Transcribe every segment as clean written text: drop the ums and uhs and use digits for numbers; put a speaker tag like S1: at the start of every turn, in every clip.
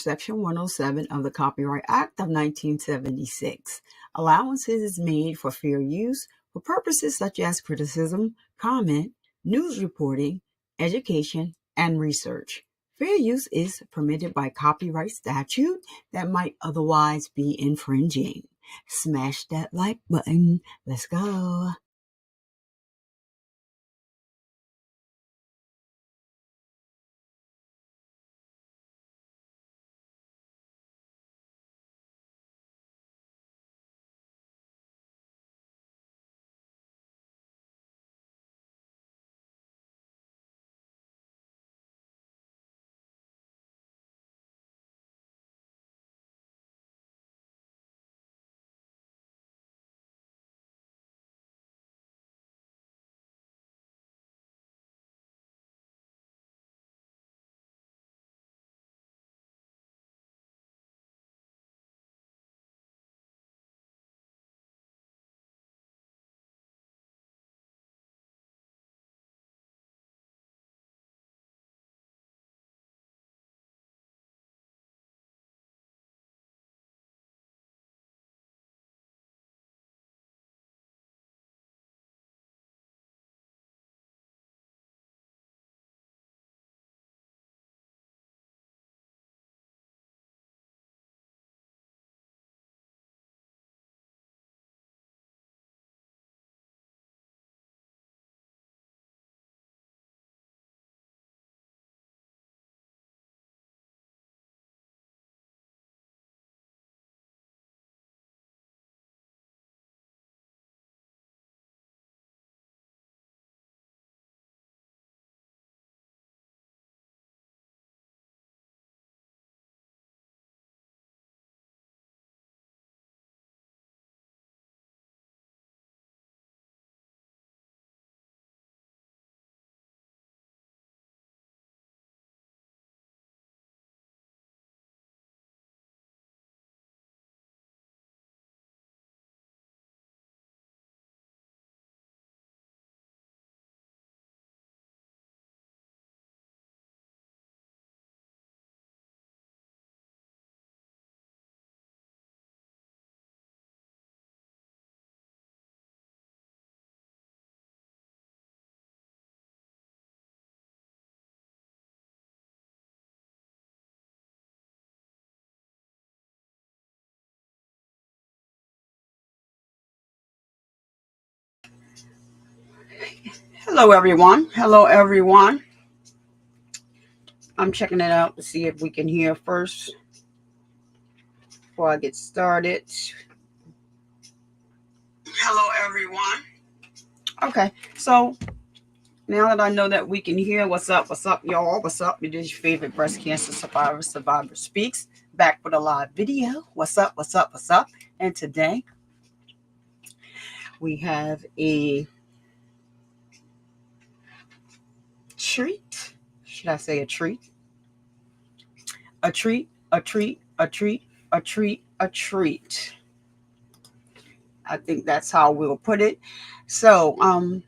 S1: Section 107 of the Copyright Act of 1976. Allowances is made for fair use for purposes such as criticism, comment, news reporting, education, and research. Fair use is permitted by copyright statute that might otherwise be infringing. Smash that like button. Let's go. Hello, everyone. Hello, everyone. I'm checking it out to see if we can hear first before I get started. Hello, everyone. Okay, so now that I know that we can hear, what's up, y'all? What's up? It is your favorite breast cancer survivor speaks, back with a live video. What's up? And today we have a treat. Should I say a treat? A treat. I think that's how we'll put it. So,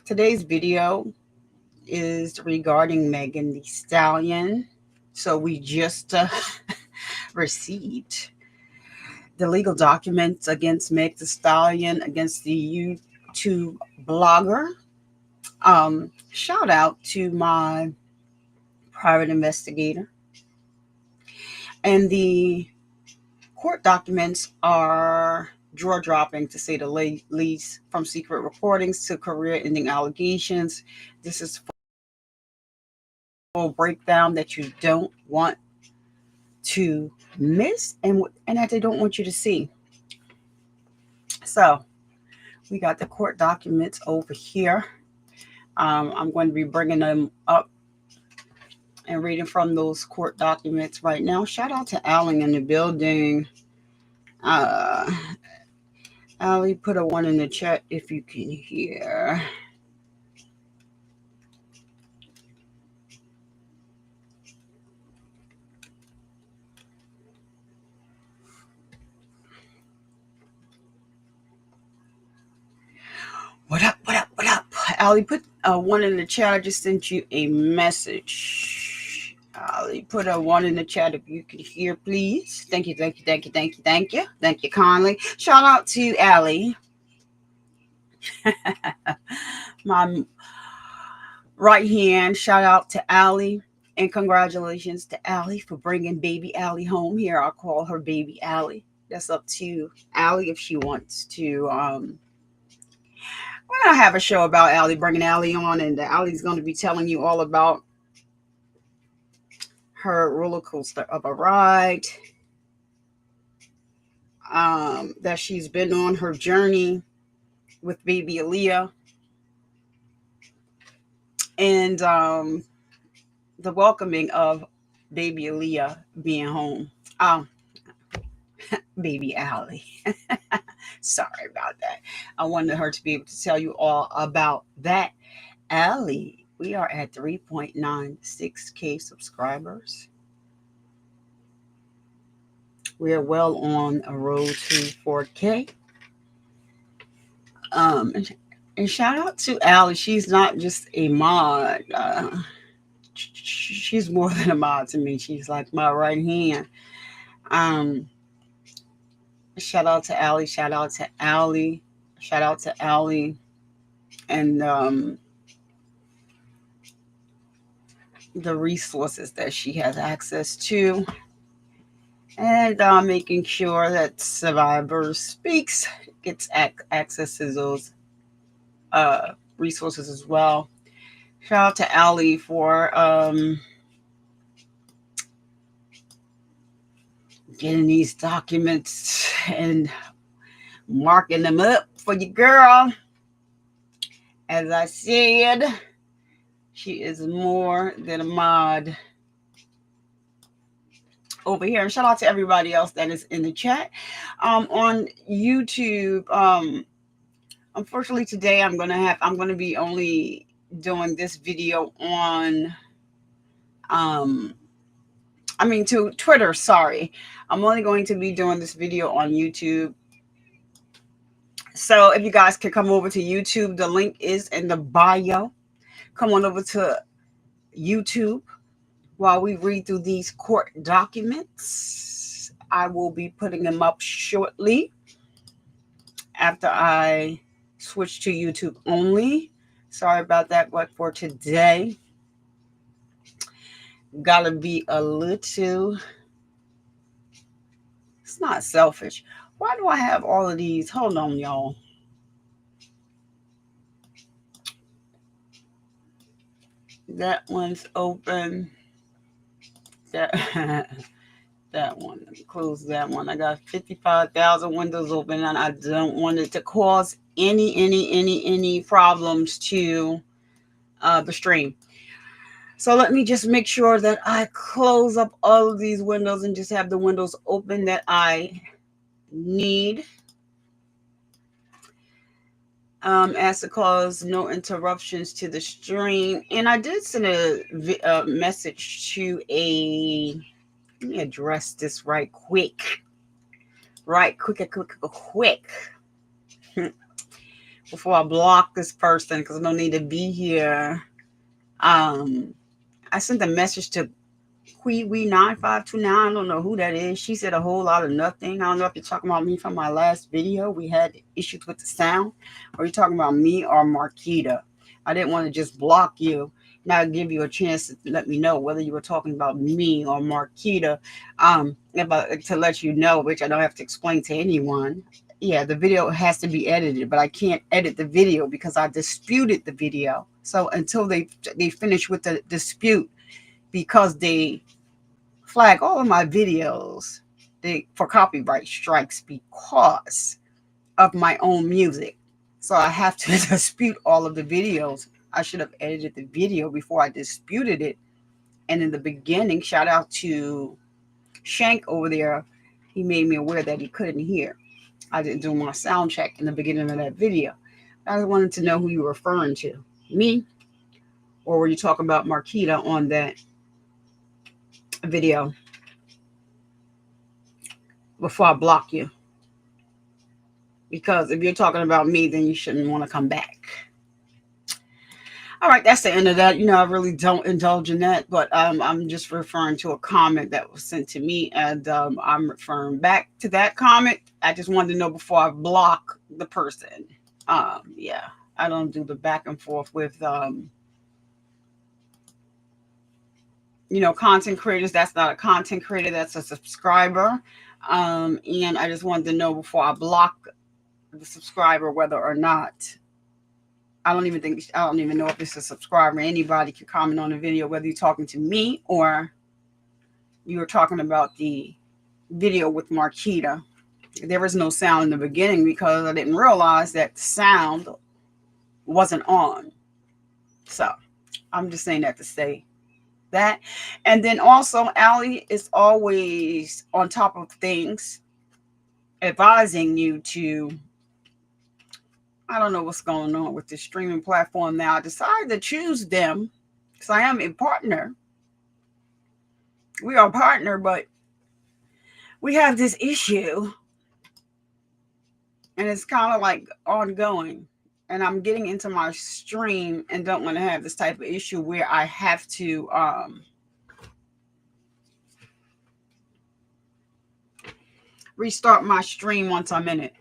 S1: today's video is regarding Megan Thee Stallion. So we just received the legal documents against Meg Thee Stallion, against the YouTube blogger. Shout out to my private investigator. And the court documents are jaw-dropping, to say the least, from secret recordings to career-ending allegations. This is a breakdown that you don't want to miss and that they don't want you to see. So we got the court documents over here. I'm going to be bringing them up and reading from those court documents right now. Shout out to Alan in the building. Ali, put a 1 in the chat if you can hear. What up? Ali, put a 1 in the chat. I just sent you a message. Put a one in the chat if you can hear, please. Thank you, thank you, thank you, thank you, thank you. Thank you kindly. Shout out to Allie, my right hand. Shout out to Allie. And congratulations to Allie for bringing baby Allie home here. I'll call her baby Allie. That's up to Allie if she wants to. We're going to have a show about Allie, bringing Allie on, and Allie's going to be telling you all about her roller coaster of a ride that she's been on, her journey with baby Aaliyah, and the welcoming of baby Aaliyah being home. Baby Allie. Sorry about that. I wanted her to be able to tell you all about that. Allie, we are at 3.96K subscribers. We are well on a road to 4K. And shout out to Allie. She's not just a mod. She's more than a mod to me. She's like my right hand. Shout out to Allie. Shout out to Allie. Shout out to Allie. And the resources that she has access to. And making sure that Survivor Speaks gets access to those resources as well. Shout out to Allie for getting these documents and marking them up for your girl. As I said, she is more than a mod over here. And shout out to everybody else that is in the chat. On YouTube, unfortunately today I'm gonna be only doing this video on to Twitter, sorry. I'm only going to be doing this video on YouTube. So if you guys can come over to YouTube, the link is in the bio. Come on over to YouTube while we read through these court documents. I will be putting them up shortly after I switch to YouTube only. Sorry about that, but for today, gotta be a little, it's not selfish. Why do I have all of these? Hold on, y'all. That one's open. That one. Let me close that one. I got 55,000 windows open, and I don't want it to cause any problems to the stream. So let me just make sure that I close up all of these windows and just have the windows open that I need. As to cause no interruptions to the stream. And I did send a message to let me address this right quick. Before I block this person, because I don't need to be here. I sent a message to Kiwi9529. I don't know who that is. She said a whole lot of nothing. I don't know if you're talking about me from my last video. We had issues with the sound. Or you're talking about me or Marquita. I didn't want to just block you. Now give you a chance to let me know whether you were talking about me or Marquita. To let you know, which I don't have to explain to anyone. Yeah, the video has to be edited, but I can't edit the video because I disputed the video. So until they finish with the dispute, because they flag all of my videos for copyright strikes because of my own music. So I have to dispute all of the videos. I should have edited the video before I disputed it. And in the beginning, shout out to Shank over there. He made me aware that he couldn't hear. I didn't do my sound check in the beginning of that video. I wanted to know who you were referring to. Me? Or were you talking about Marquita on that video before I block you? Because if you're talking about me, then you shouldn't want to come back. All right, that's the end of that. I really don't indulge in that, but I'm just referring to a comment that was sent to me, and I'm referring back to that comment. I just wanted to know before I block the person. Yeah, I don't do the back and forth with content creators. That's not a content creator. That's a subscriber. And I just wanted to know before I block the subscriber whether or not I don't even know if it's a subscriber. Anybody can comment on the video, whether you're talking to me or you were talking about the video with Marquita. There was no sound in the beginning because I didn't realize that the sound wasn't on. So I'm just saying that to say that. And then also, Allie is always on top of things, advising you to, I don't know what's going on with this streaming platform now. I decided to choose them because I am a partner. We are a partner, but we have this issue and it's kind of like ongoing. And I'm getting into my stream and don't want to have this type of issue where I have to restart my stream once I'm in it.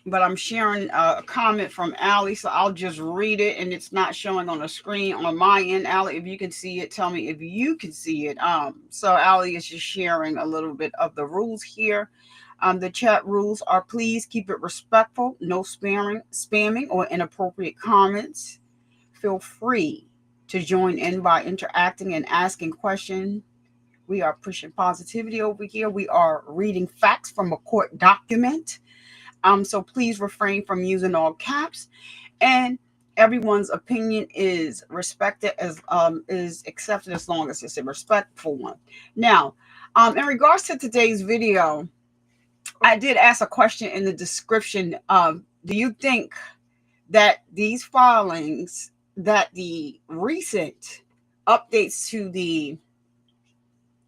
S1: But I'm sharing a comment from Allie, so I'll just read it, and it's not showing on the screen on my end. Allie, if you can see it, tell me if you can see it. So Allie is just sharing a little bit of the rules here. The chat rules are: please keep it respectful, no spamming or inappropriate comments. Feel free to join in by interacting and asking questions. We are pushing positivity over here. We are reading facts from a court document. So please refrain from using all caps, and everyone's opinion is respected as is accepted as long as it's a respectful one. Now, in regards to today's video, I did ask a question in the description. Do you think that these filings, that the recent updates to the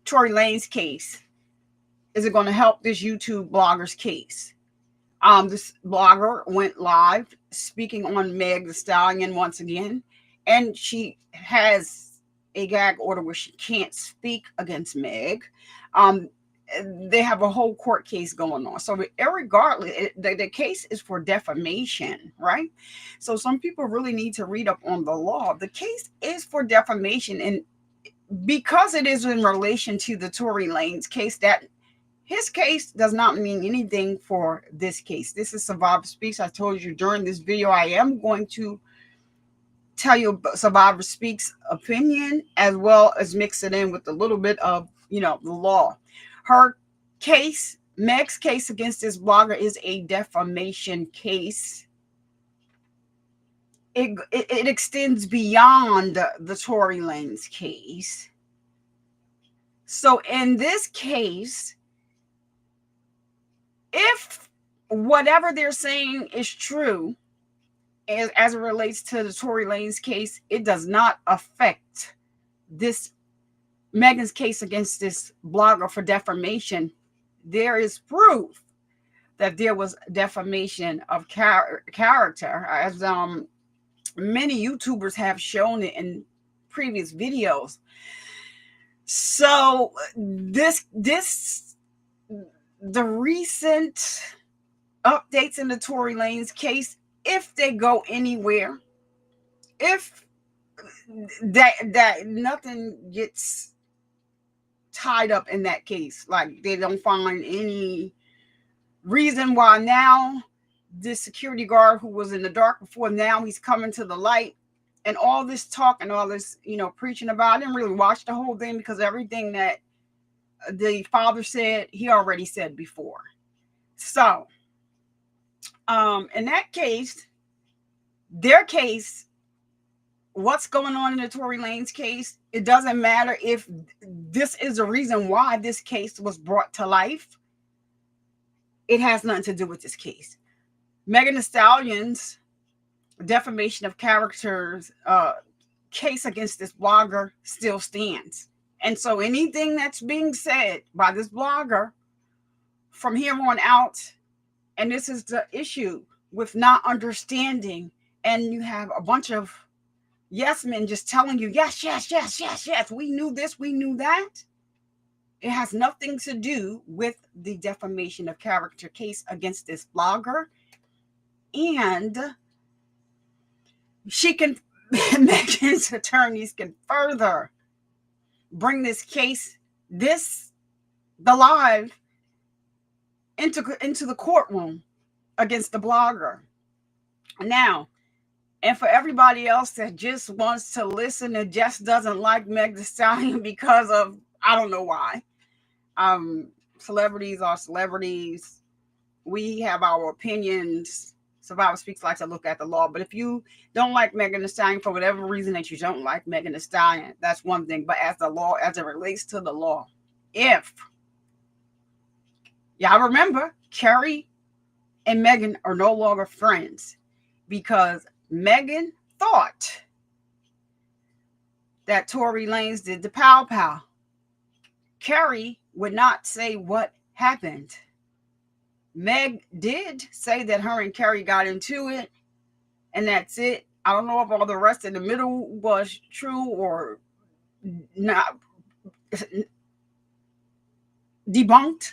S1: Tory Lanez case, is it going to help this YouTube blogger's case? This blogger went live speaking on Meg Thee Stallion once again, and she has a gag order where she can't speak against Meg. They have a whole court case going on. So irregardless, the case is for defamation, right? So some people really need to read up on the law. The case is for defamation, and because it is in relation to the Tory Lanez case, that his case does not mean anything for this case. This is Survivor Speaks. I told you during this video, I am going to tell you Survivor Speaks opinion, as well as mix it in with a little bit of, the law. Her case, Meg's case against this blogger, is a defamation case. It extends beyond the Tory Lanez case. So in this case, if whatever they're saying is true, as it relates to the Tory Lanez case, it does not affect this Megan's case against this blogger for defamation. There is proof that there was defamation of character, as many YouTubers have shown it in previous videos. So the recent updates in the Tory Lanez case, if they go anywhere, if that nothing gets tied up in that case, like they don't find any reason why now this security guard who was in the dark before, now he's coming to the light, and all this talk and all this, preaching about, I didn't really watch the whole thing because everything that the father said, he already said before. So, in that case, their case, what's going on in the Tory Lanez case, it doesn't matter if this is the reason why this case was brought to life. It has nothing to do with this case. Megan Thee Stallion's defamation of characters case against this blogger still stands. And so anything that's being said by this blogger from here on out, and this is the issue with not understanding, and you have a bunch of yes men just telling you, yes, yes, yes, yes, yes, we knew this, we knew that. It has nothing to do with the defamation of character case against this blogger. And she can, Megan's attorneys can further bring this case, the live, into the courtroom against the blogger. Now, and for everybody else that just wants to listen and just doesn't like Meg Thee Stallion because of, I don't know why. Celebrities are celebrities. We have our opinions. Survivor Speaks likes to look at the law. But if you don't like Megan Thee Stallion for whatever reason that you don't like Megan Thee Stallion, that's one thing. But as the law, as it relates to the law, if y'all remember, Carrie and Megan are no longer friends because Megan thought that Tory Lanez did the pow pow. Carrie would not say what happened. Meg did say that her and Carrie got into it, and that's it. I don't know if all the rest in the middle was true or not, debunked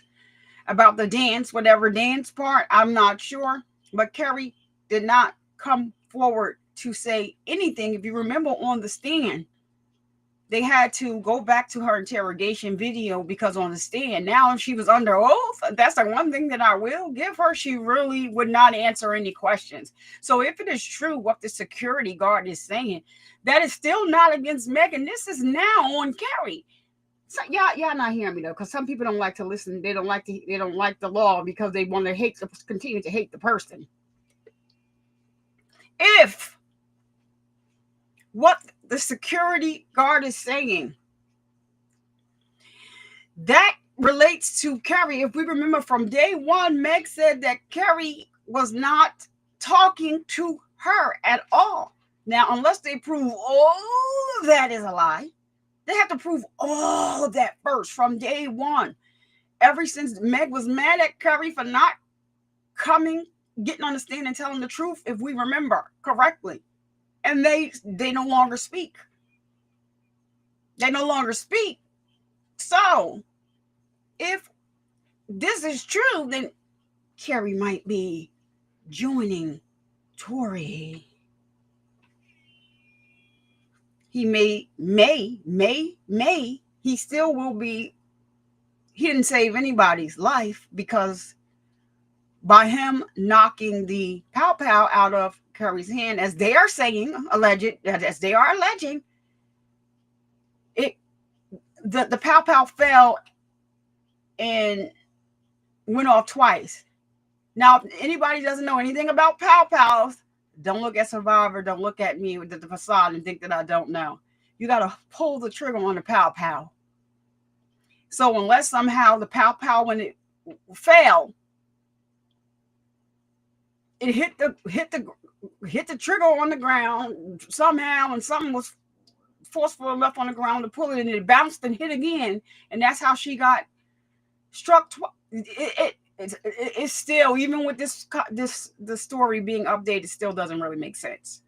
S1: about the dance, whatever dance part. I'm not sure. But Carrie did not come forward to say anything. If you remember on the stand, they had to go back to her interrogation video because on the stand, now she was under oath. That's the one thing that I will give her. She really would not answer any questions. So if it is true what the security guard is saying, that is still not against Megan. This is now on Carrie. So y'all not hearing me though, because some people don't like to listen. They don't like the law because they want to continue to hate the person. If what the security guard is saying, that relates to Carrie. If we remember from day one, Meg said that Carrie was not talking to her at all. Now, unless they prove all of that is a lie, they have to prove all of that first from day one. Ever since Meg was mad at Carrie for not getting on the stand and telling the truth, if we remember correctly. And they no longer speak. They no longer speak. So, if this is true, then Carrie might be joining Tory. He may, he still will be, he didn't save anybody's life because by him knocking the pow pow out of Carrie's hand, as they are saying, as they are alleging, the pow pow fell and went off twice. Now, if anybody doesn't know anything about pow pows, don't look at Survivor, don't look at me with the facade and think that I don't know. You got to pull the trigger on the pow pow. So unless somehow the pow pow, when it fell, it hit the trigger on the ground somehow, and something was forceful enough on the ground to pull it, and it bounced and hit again, and that's how she got struck twice. It's still, even with the story being updated, still doesn't really make sense.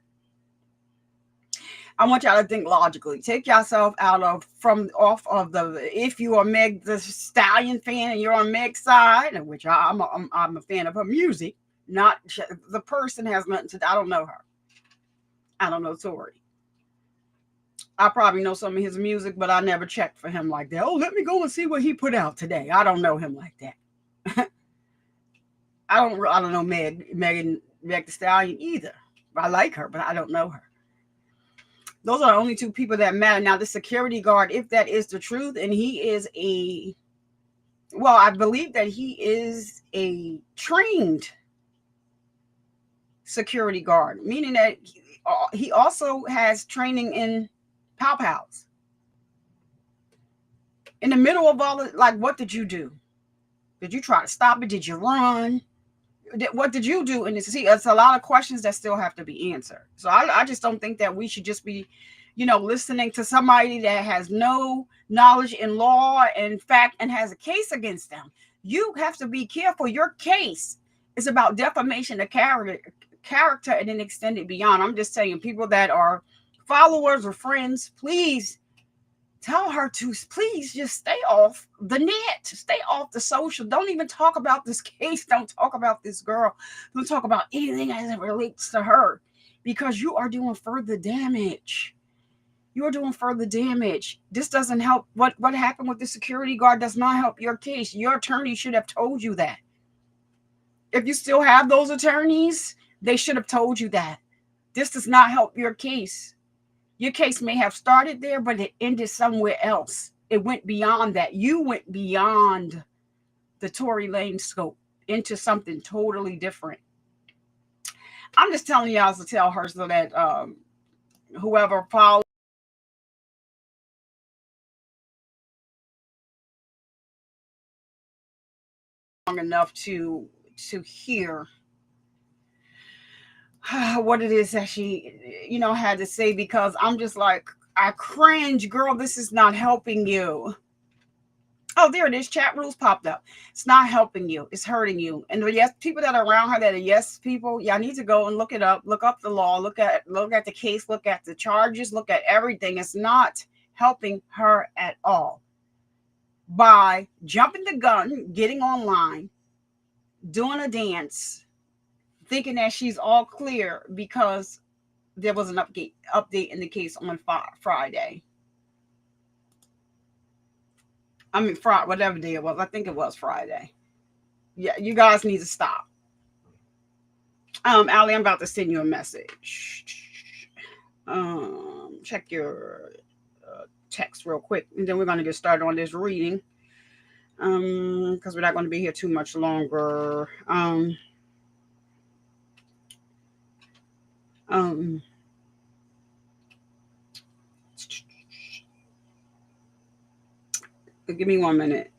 S1: I want y'all to think logically. Take yourself off of the, if you are Meg the Stallion fan and you're on Meg's side, which I'm a fan of her music. Not the person has nothing to. I don't know her. I don't know Tory. I probably know some of his music, but I never checked for him like that. Oh, let me go and see what he put out today. I don't know him like that. I don't know Meg Thee Stallion either. I like her, but I don't know her. Those are the only two people that matter. Now, the security guard, if that is the truth, and he is I believe that he is a trained security guard, meaning that he also has training in pow pows. In the middle of all of, like, what did you do? Did you try to stop it? Did you run? What did you do? And it's a lot of questions that still have to be answered. So I just don't think that we should just be, listening to somebody that has no knowledge in law and fact and has a case against them. You have to be careful. Your case is about defamation of character and then extended beyond. I'm just saying, people that are followers or friends, please tell her to please just stay off the net, stay off the social. Don't even talk about this case. Don't talk about this girl. Don't talk about anything as it relates to her, because you are doing further damage. You're doing further damage. This doesn't help. What happened with the security guard does not help your case. Your attorney should have told you that. If you still have those attorneys, they should have told you that. This does not help your case. Your case may have started there, but it ended somewhere else. It went beyond that. You went beyond the Tory Lane scope into something totally different. I'm just telling y'all to tell her so that whoever follows long enough to hear what it is that she, had to say, because I'm just like, I cringe, girl. This is not helping you. Oh, there it is. Chat rules popped up. It's not helping you. It's hurting you. And the yes people that are around her that are yes people, y'all need to go and look it up. Look up the law. Look at the case. Look at the charges. Look at everything. It's not helping her at all. By jumping the gun, getting online, doing a dance, thinking that she's all clear because there was an update in the case on Friday. I mean, Friday, whatever day it was. I think it was Friday. Yeah, you guys need to stop. Allie, I'm about to send you a message. Check your text real quick, and then we're going to get started on this reading. Because we're not going to be here too much longer. Give me 1 minute.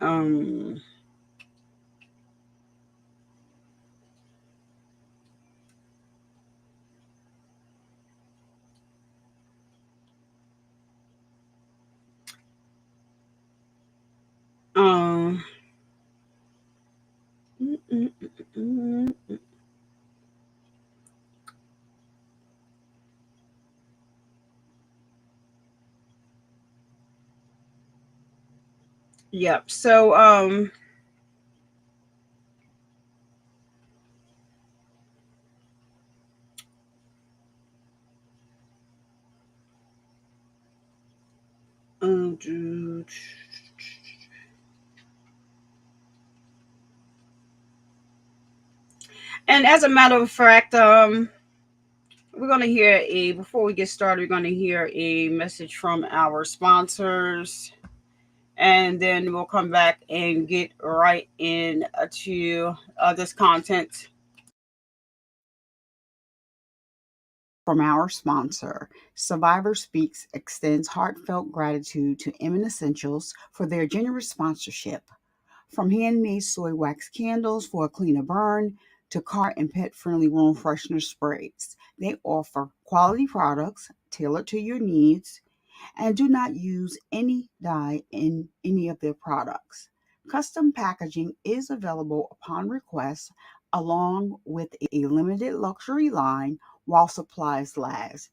S1: Yep. So, and as a matter of fact, we're going to hear before we get started, we're going to hear a message from our sponsors, and then we'll come back and get right into this content from our sponsor. Survivor Speaks extends heartfelt gratitude to Emin Essentials for their generous sponsorship. From handmade soy wax candles for a cleaner burn to car and pet friendly room freshener sprays, they offer quality products tailored to your needs and do not use any dye in any of their products. Custom packaging is available upon request, along with a limited luxury line while supplies last.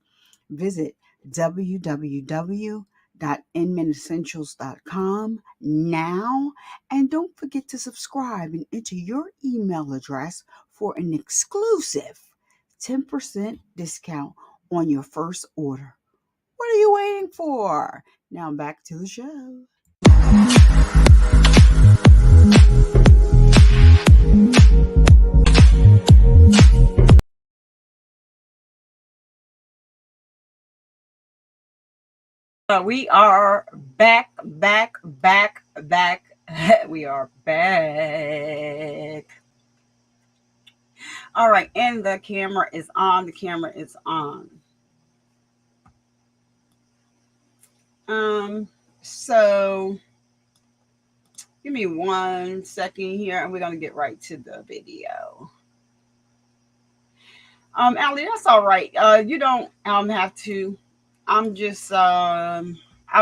S1: Visit www.inmanessentials.com now, and don't forget to subscribe and enter your email address for an exclusive 10% discount on your first order. What are you waiting for? Now back to the show. We are back. We are back. All right, and the camera is on. So give me 1 second here, and we're gonna get right to the video. Allie, that's all right. You don't have to. I'm just I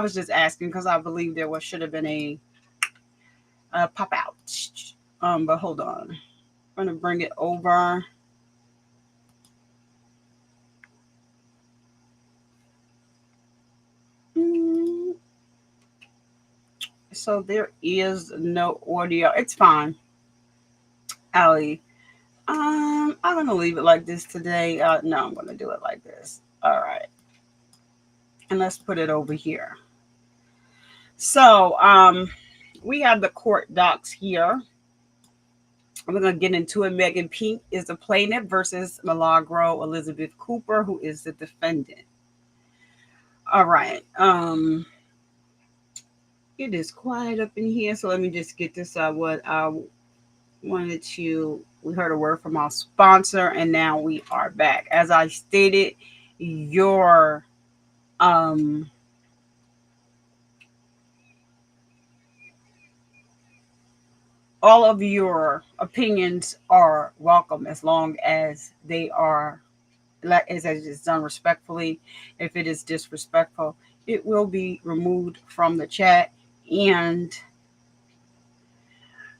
S1: was just asking because I believe there should have been a pop out. But hold on. I'm going to bring it over. Mm, So there is no audio. It's fine, Allie. I'm gonna leave it like this today. No, I'm gonna do it like this. All right, and let's put it over here. So, we have the court docs here. We're gonna get into it. Megan Pink is the plaintiff versus Milagro Elizabeth Cooper, who is the defendant. All right. It is quiet up in here, so let me just get this out. What I wanted to, we heard a word from our sponsor, and now we are back. As I stated, your all of your opinions are welcome as long as they are, as it is done respectfully. If it is disrespectful, it will be removed from the chat, and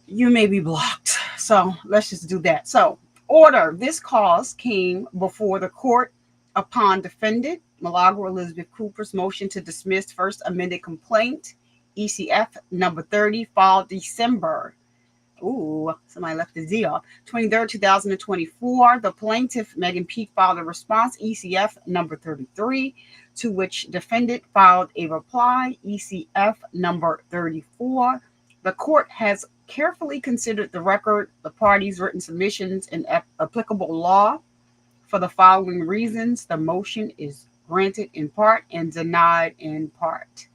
S1: you may be blocked. So let's just do that. So, order. This cause came before the court upon defendant Milagro Elizabeth Cooper's motion to dismiss first amended complaint, ECF number 30, filed December. Ooh, somebody left the Z off. 23rd, 2024. The plaintiff, Megan Peak, filed a response, ECF number 33, to which defendant filed a reply, ECF number 34. The court has carefully considered the record, the parties' written submissions, and applicable law. For the following reasons, the motion is granted in part and denied in part.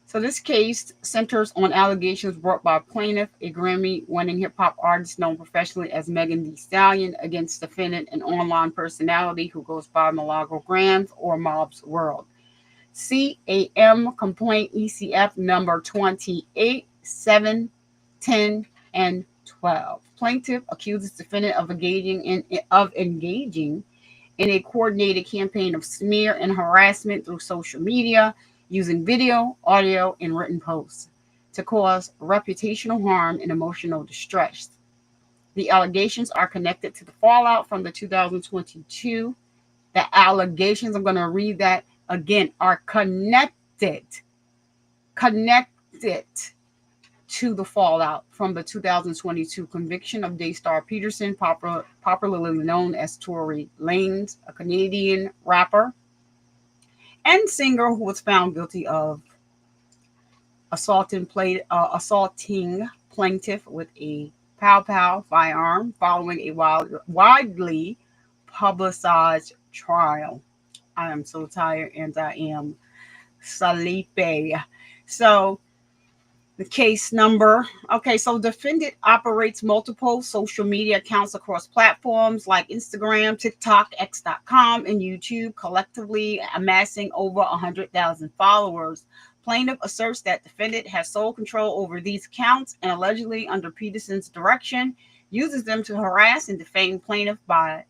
S1: So this case centers on allegations brought by plaintiff, a Grammy-winning hip-hop artist known professionally as Megan Thee Stallion, against defendant, an online personality who goes by Milagro Grams or Mob's World. CAM complaint ECF number 28, 7, 10, and 12. Plaintiff accuses defendant of engaging in a coordinated campaign of smear and harassment through social media, using video, audio, and written posts to cause reputational harm and emotional distress. The allegations are connected to the fallout from the 2022. The allegations, I'm going to read that again, are connected to the fallout from the 2022 conviction of Daystar Peterson, popularly known as Tory Lanez, a Canadian rapper and singer who was found guilty of assaulting plaintiff with a pow firearm following a widely publicized trial. I am so tired and I am sleepy. So the case number. Okay, so defendant operates multiple social media accounts across platforms like Instagram, TikTok, X.com, and YouTube, collectively amassing over 100,000 followers. Plaintiff asserts that defendant has sole control over these accounts and allegedly, under Peterson's direction, uses them to harass and defame plaintiff by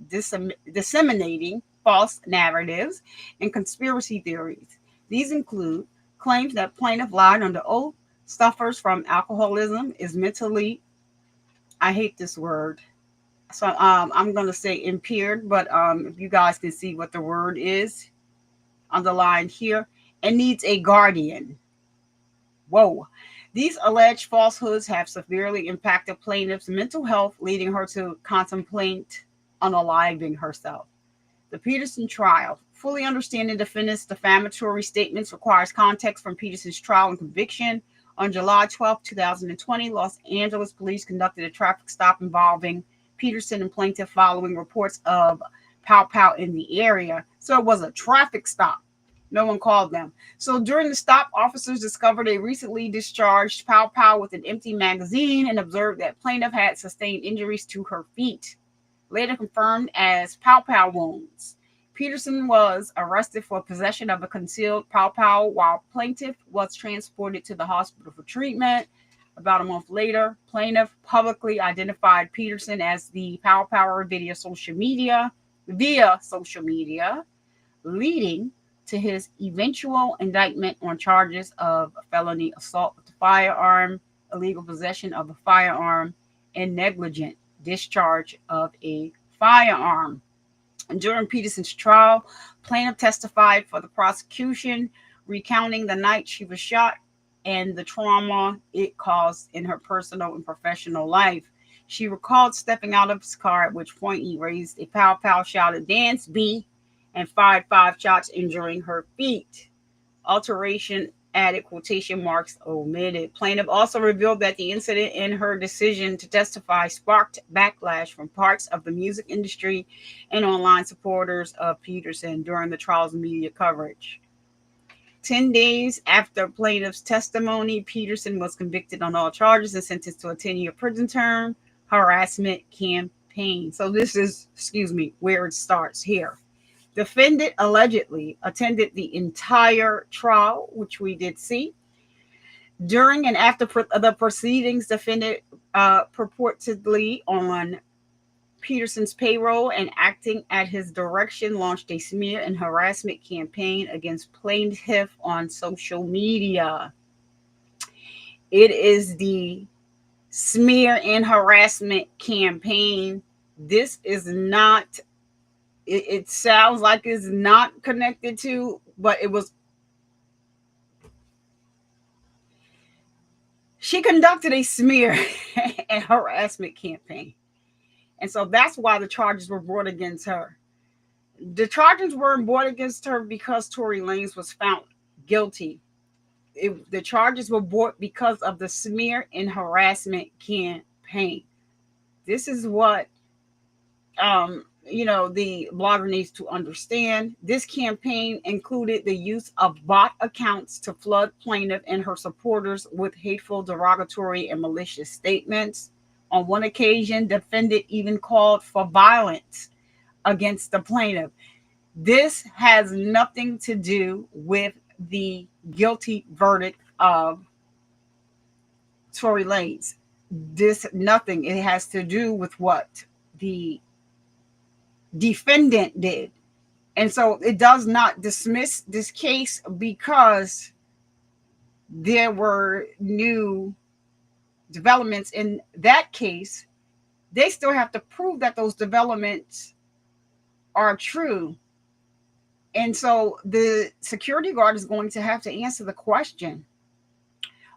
S1: disseminating false narratives and conspiracy theories. These include claims that plaintiff lied under oath, suffers from alcoholism, is mentally, I hate this word, so I'm going to say impaired, but if you guys can see what the word is underlined here, and needs a guardian. Whoa. These alleged falsehoods have severely impacted plaintiff's mental health, leading her to contemplate unaliving herself. The Peterson trial. Fully understanding defendant's defamatory statements requires context from Peterson's trial and conviction. On July 12, 2020, Los Angeles police conducted a traffic stop involving Peterson and plaintiff following reports of pow in the area. So it was a traffic stop. No one called them. So during the stop, officers discovered a recently discharged pow with an empty magazine and observed that plaintiff had sustained injuries to her feet, later confirmed as pow wounds. Peterson was arrested for possession of a concealed pow while plaintiff was transported to the hospital for treatment. About a month later, plaintiff publicly identified Peterson as the pow via social media, leading to his eventual indictment on charges of felony assault with a firearm, illegal possession of a firearm, and negligent discharge of a firearm. And during Peterson's trial, plaintiff testified for the prosecution, recounting the night she was shot and the trauma it caused in her personal and professional life. She recalled stepping out of his car, at which point he raised a pow pow, shouted, "Dance, B," and fired 5 shots, injuring her feet. Alteration added quotation marks omitted. Plaintiff also revealed that the incident and her decision to testify sparked backlash from parts of the music industry and online supporters of Peterson during the trial's media coverage. 10 days after plaintiff's testimony, Peterson was convicted on all charges and sentenced to a 10-year prison term, harassment campaign. So this is, where it starts here. Defendant allegedly attended the entire trial, which we did see. During and after the proceedings, defendant purportedly on Peterson's payroll and acting at his direction launched a smear and harassment campaign against plaintiff on social media. It is the smear and harassment campaign. This is not, it sounds like it's not connected to, but it was. She conducted a smear and harassment campaign. And so that's why the charges were brought against her. The charges were brought against her because Tory Lanez was found guilty. The charges were brought because of the smear and harassment campaign. This is what the blogger needs to understand. This campaign included the use of bot accounts to flood plaintiff and her supporters with hateful, derogatory, and malicious statements. On one occasion, defendant even called for violence against the plaintiff. This has nothing to do with the guilty verdict of Tory Lanez. Nothing. It has to do with what the defendant did. And so it does not dismiss this case because there were new developments in that case. They still have to prove that those developments are true. And so the security guard is going to have to answer the question,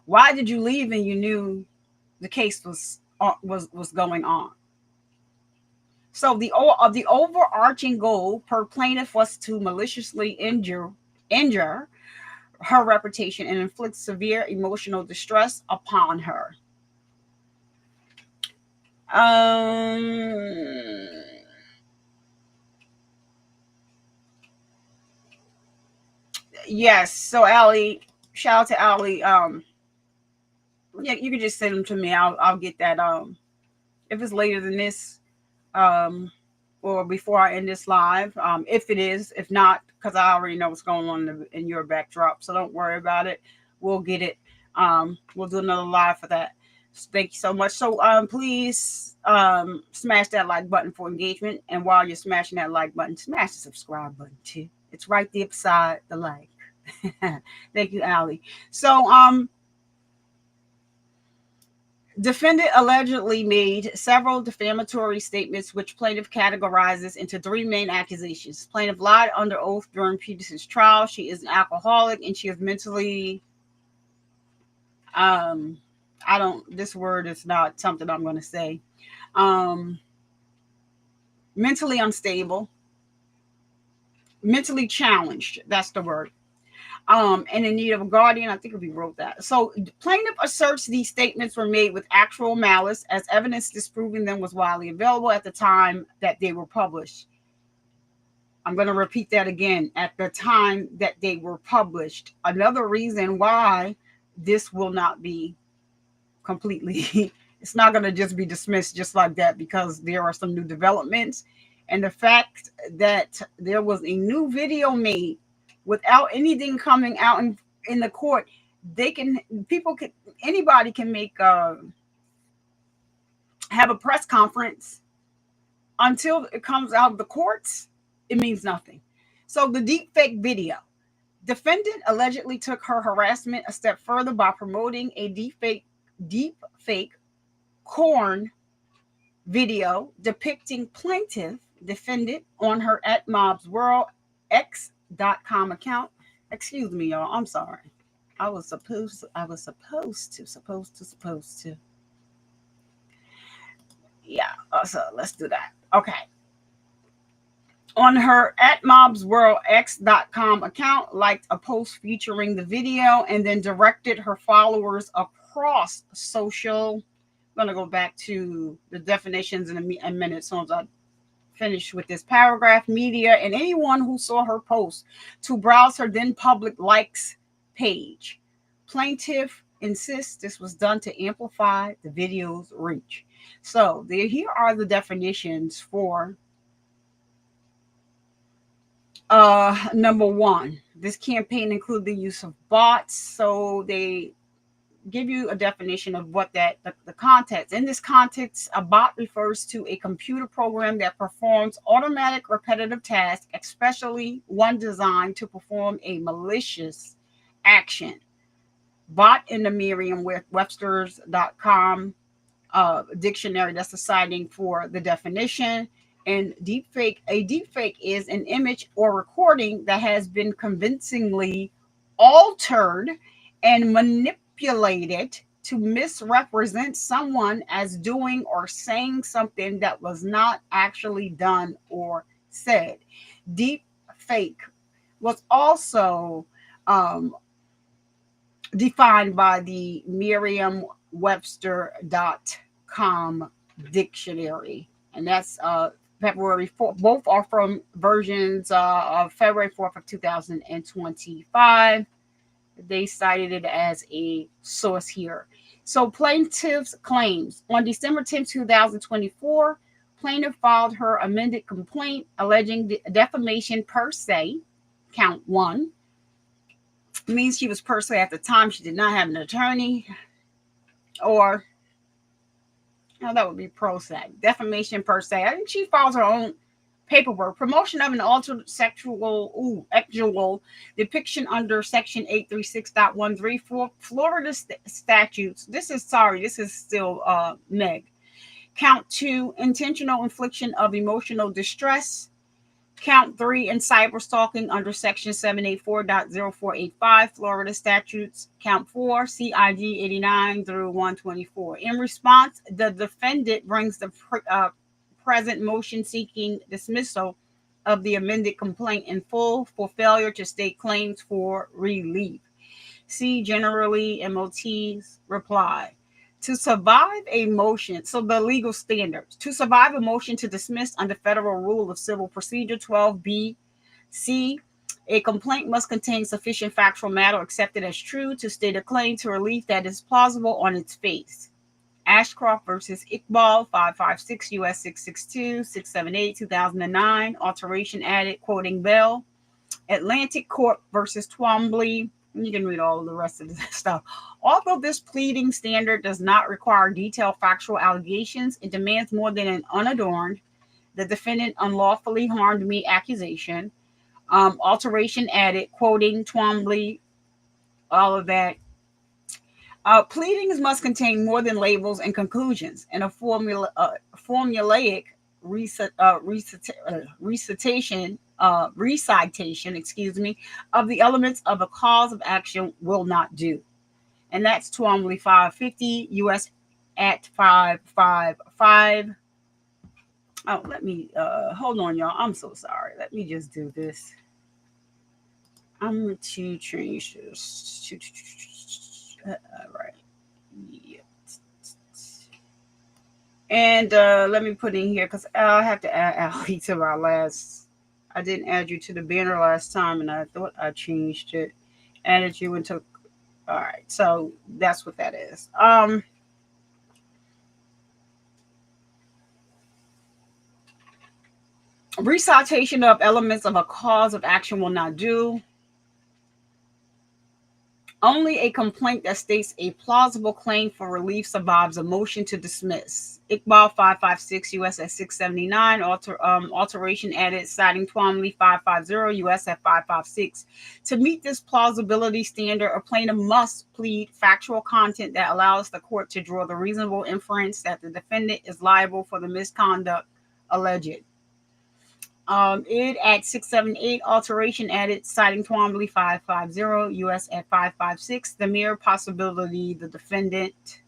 S1: why did you leave and you knew the case was going on? So the overarching goal per plaintiff was to maliciously injure her reputation and inflict severe emotional distress upon her. Yes. So Allie, shout out to Allie. Yeah, you can just send them to me. I'll get that. If it's later than this, or before I end this live, if it is, if not, because I already know what's going on in your backdrop, so don't worry about it. We'll get it. We'll do another live for that. Thank you so much. So please smash that like button for engagement, and while you're smashing that like button, smash the subscribe button too. It's right there beside the like. Thank you, Allie. So defendant allegedly made several defamatory statements, which plaintiff categorizes into 3 main accusations. Plaintiff lied under oath during Peterson's trial. She is an alcoholic and she is mentally, this word is not something I'm going to say. Mentally unstable, mentally challenged. That's the word. And in need of a guardian. I think we wrote that. So plaintiff asserts these statements were made with actual malice, as evidence disproving them was widely available at the time that they were published. I'm going to repeat that again. At the time that they were published. Another reason why this will not be completely, it's not going to just be dismissed just like that, because there are some new developments. And the fact that there was a new video made without anything coming out in the court, anybody can make have a press conference. Until it comes out of the courts, it means nothing. So the deep fake video, Defendant allegedly took her harassment a step further by promoting a deep fake corn video depicting plaintiff defendant on her at Mobs World X.com account. Excuse me, y'all. I'm sorry. I was supposed to. Yeah. So let's do that. Okay. On her at mobsworldx.com account, liked a post featuring the video and then directed her followers across social. I'm going to go back to the definitions in a minute as soon as I finish with this paragraph. Media and anyone who saw her post to browse her then public likes page. Plaintiff insists this was done to amplify the video's reach. So here are the definitions for number one. This campaign included the use of bots. So they give you a definition of what the context. In this context, a bot refers to a computer program that performs automatic repetitive tasks, especially one designed to perform a malicious action. Bot in the Merriam-Webster's.com dictionary, that's the citing for the definition. And a deepfake is an image or recording that has been convincingly altered and manipulated to misrepresent someone as doing or saying something that was not actually done or said. Deep fake was also defined by the Merriam-Webster.com dictionary, and that's February 4th. Both are from versions of February 4th of 2025. They cited it as a source here. So plaintiff's claims. On December 10th, 2024, plaintiff filed her amended complaint alleging defamation per se, count one. It means she was per se at the time. She did not have an attorney, or that would be pro se. Defamation per se. I think she files her own paperwork. Promotion of an altered sexual depiction under Section 836.13 for Florida statutes. This is still neg. Count 2, intentional infliction of emotional distress. Count 3, in cyber stalking under Section 784.0485 Florida statutes. Count 4, CIG 89 through 124. In response, the defendant brings the present motion seeking dismissal of the amended complaint in full for failure to state claims for relief. See generally MOT's reply. To survive a motion, so the legal standards, to survive a motion to dismiss under Federal Rule of Civil Procedure 12B-C, a complaint must contain sufficient factual matter accepted as true to state a claim to relief that is plausible on its face. Ashcroft versus Iqbal, 556 U.S. 662, 678, 2009, alteration added, quoting Bell. Atlantic Court versus Twombly. You can read all of the rest of this stuff. Although this pleading standard does not require detailed factual allegations, it demands more than an unadorned, the defendant unlawfully harmed me accusation. Alteration added, quoting Twombly, all of that. Pleadings must contain more than labels and conclusions, and a formulaic recitation, of the elements of a cause of action will not do. And that's Twombly 550 U.S. at 555. Oh, let me hold on, y'all. I'm so sorry. Let me just do this. I'm going to change this. Right. Yep. And let me put in here because I have to add Ali to our last. I didn't add you to the banner last time, and I thought I changed it. Added you into. All right, so that's what that is. Recitation of elements of a cause of action will not do. Only a complaint that states a plausible claim for relief survives a motion to dismiss. Iqbal 556 U.S. at 679, alteration added, citing Twombly 550 U.S. at 556. To meet this plausibility standard, a plaintiff must plead factual content that allows the court to draw the reasonable inference that the defendant is liable for the misconduct alleged. It at 678, alteration added, citing Twombly 550 U.S. at 556. The mere possibility the defendant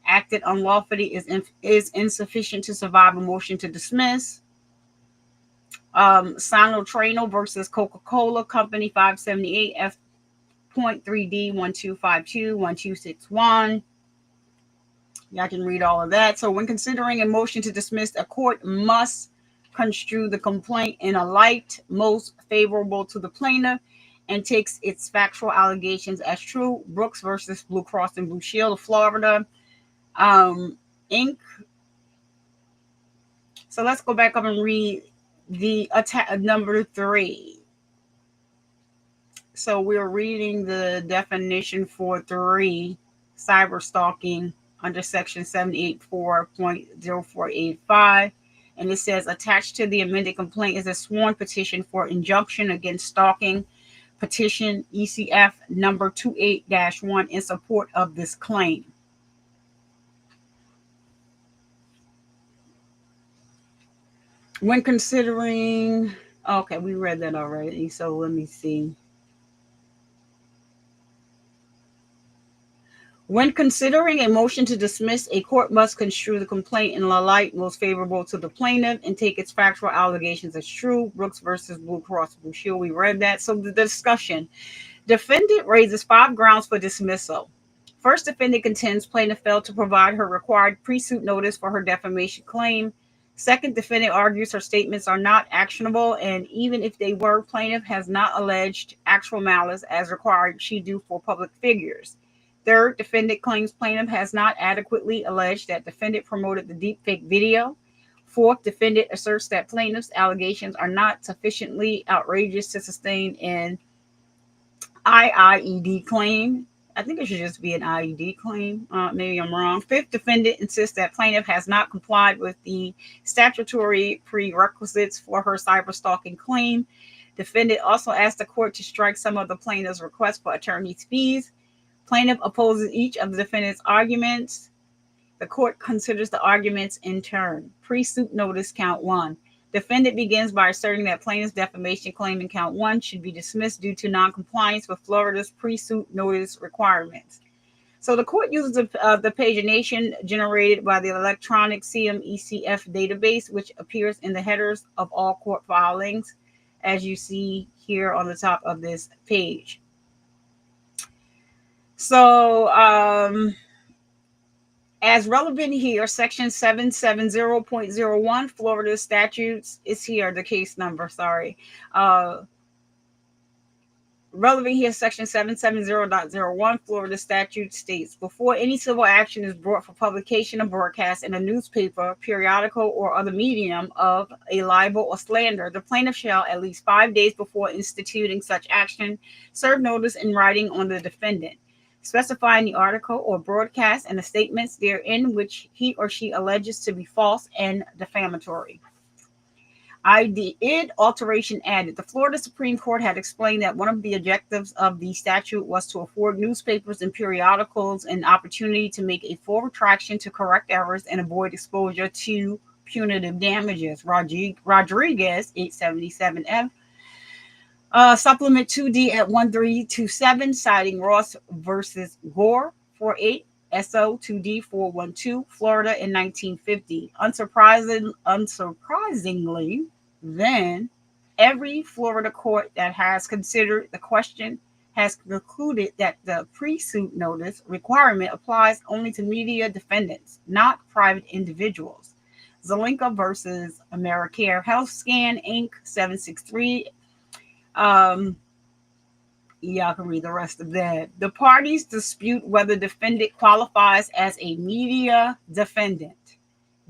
S1: acted unlawfully is insufficient to survive a motion to dismiss. Sinotrano versus Coca-Cola Company 578 F.3D 1252 1261. Y'all can read all of that. So when considering a motion to dismiss, a court must construe the complaint in a light most favorable to the plaintiff and takes its factual allegations as true. Brooks versus Blue Cross and Blue Shield of Florida, Inc. So let's go back up and read the attack number 3. So we're reading the definition for 3, cyber stalking, under section 784.0485. And it says, attached to the amended complaint is a sworn petition for injunction against stalking, petition ECF number 28-1 in support of this claim. When considering, okay, we read that already, so let me see. When considering a motion to dismiss, a court must construe the complaint in the light most favorable to the plaintiff and take its factual allegations as true. Brooks versus Blue Cross Blue Shield, we read that. So the discussion. Defendant raises 5 grounds for dismissal. First, defendant contends plaintiff failed to provide her required pre-suit notice for her defamation claim. Second, defendant argues her statements are not actionable, and even if they were, plaintiff has not alleged actual malice as required she do for public figures. Third, defendant claims plaintiff has not adequately alleged that defendant promoted the deepfake video. Fourth, defendant asserts that plaintiff's allegations are not sufficiently outrageous to sustain an IIED claim. I think it should just be an IED claim. Maybe I'm wrong. Fifth, defendant insists that plaintiff has not complied with the statutory prerequisites for her cyberstalking claim. Defendant also asked the court to strike some of the plaintiff's requests for attorney's fees. Plaintiff opposes each of the defendant's arguments. The court considers the arguments in turn. Pre-suit notice, count 1. Defendant begins by asserting that plaintiff's defamation claim in count 1 should be dismissed due to noncompliance with Florida's pre-suit notice requirements. So the court uses the pagination generated by the electronic CMECF database, which appears in the headers of all court filings, as you see here on the top of this page. So, as relevant here, section 770.01, Florida statutes is here, the case number, sorry. Relevant here, section 770.01, Florida statute states, before any civil action is brought for publication or broadcast in a newspaper, periodical, or other medium of a libel or slander, the plaintiff shall, at least 5 days before instituting such action, serve notice in writing on the defendant, specifying the article or broadcast and the statements therein which he or she alleges to be false and defamatory. Alteration added. The Florida Supreme Court had explained that one of the objectives of the statute was to afford newspapers and periodicals an opportunity to make a full retraction to correct errors and avoid exposure to punitive damages. Rodriguez, 877F. Supplement 2D at 1327, citing Ross versus Gore, 48, SO 2D 412, Florida in 1950. Unsurprisingly, then, every Florida court that has considered the question has concluded that the pre-suit notice requirement applies only to media defendants, not private individuals. Zelenka versus Americare Health Scan, Inc., 763. Y'all can read the rest of that. The parties dispute whether defendant qualifies as a media defendant.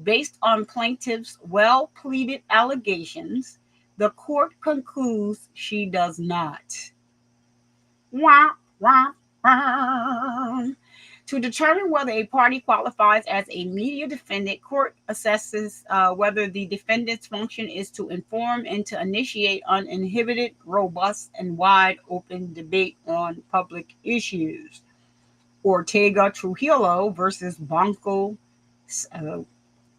S1: Based on plaintiff's well-pleaded allegations, the court concludes she does not. Wah, wah. To determine whether a party qualifies as a media defendant, court assesses whether the defendant's function is to inform and to initiate uninhibited, robust, and wide open debate on public issues. Ortega Trujillo versus Banco uh,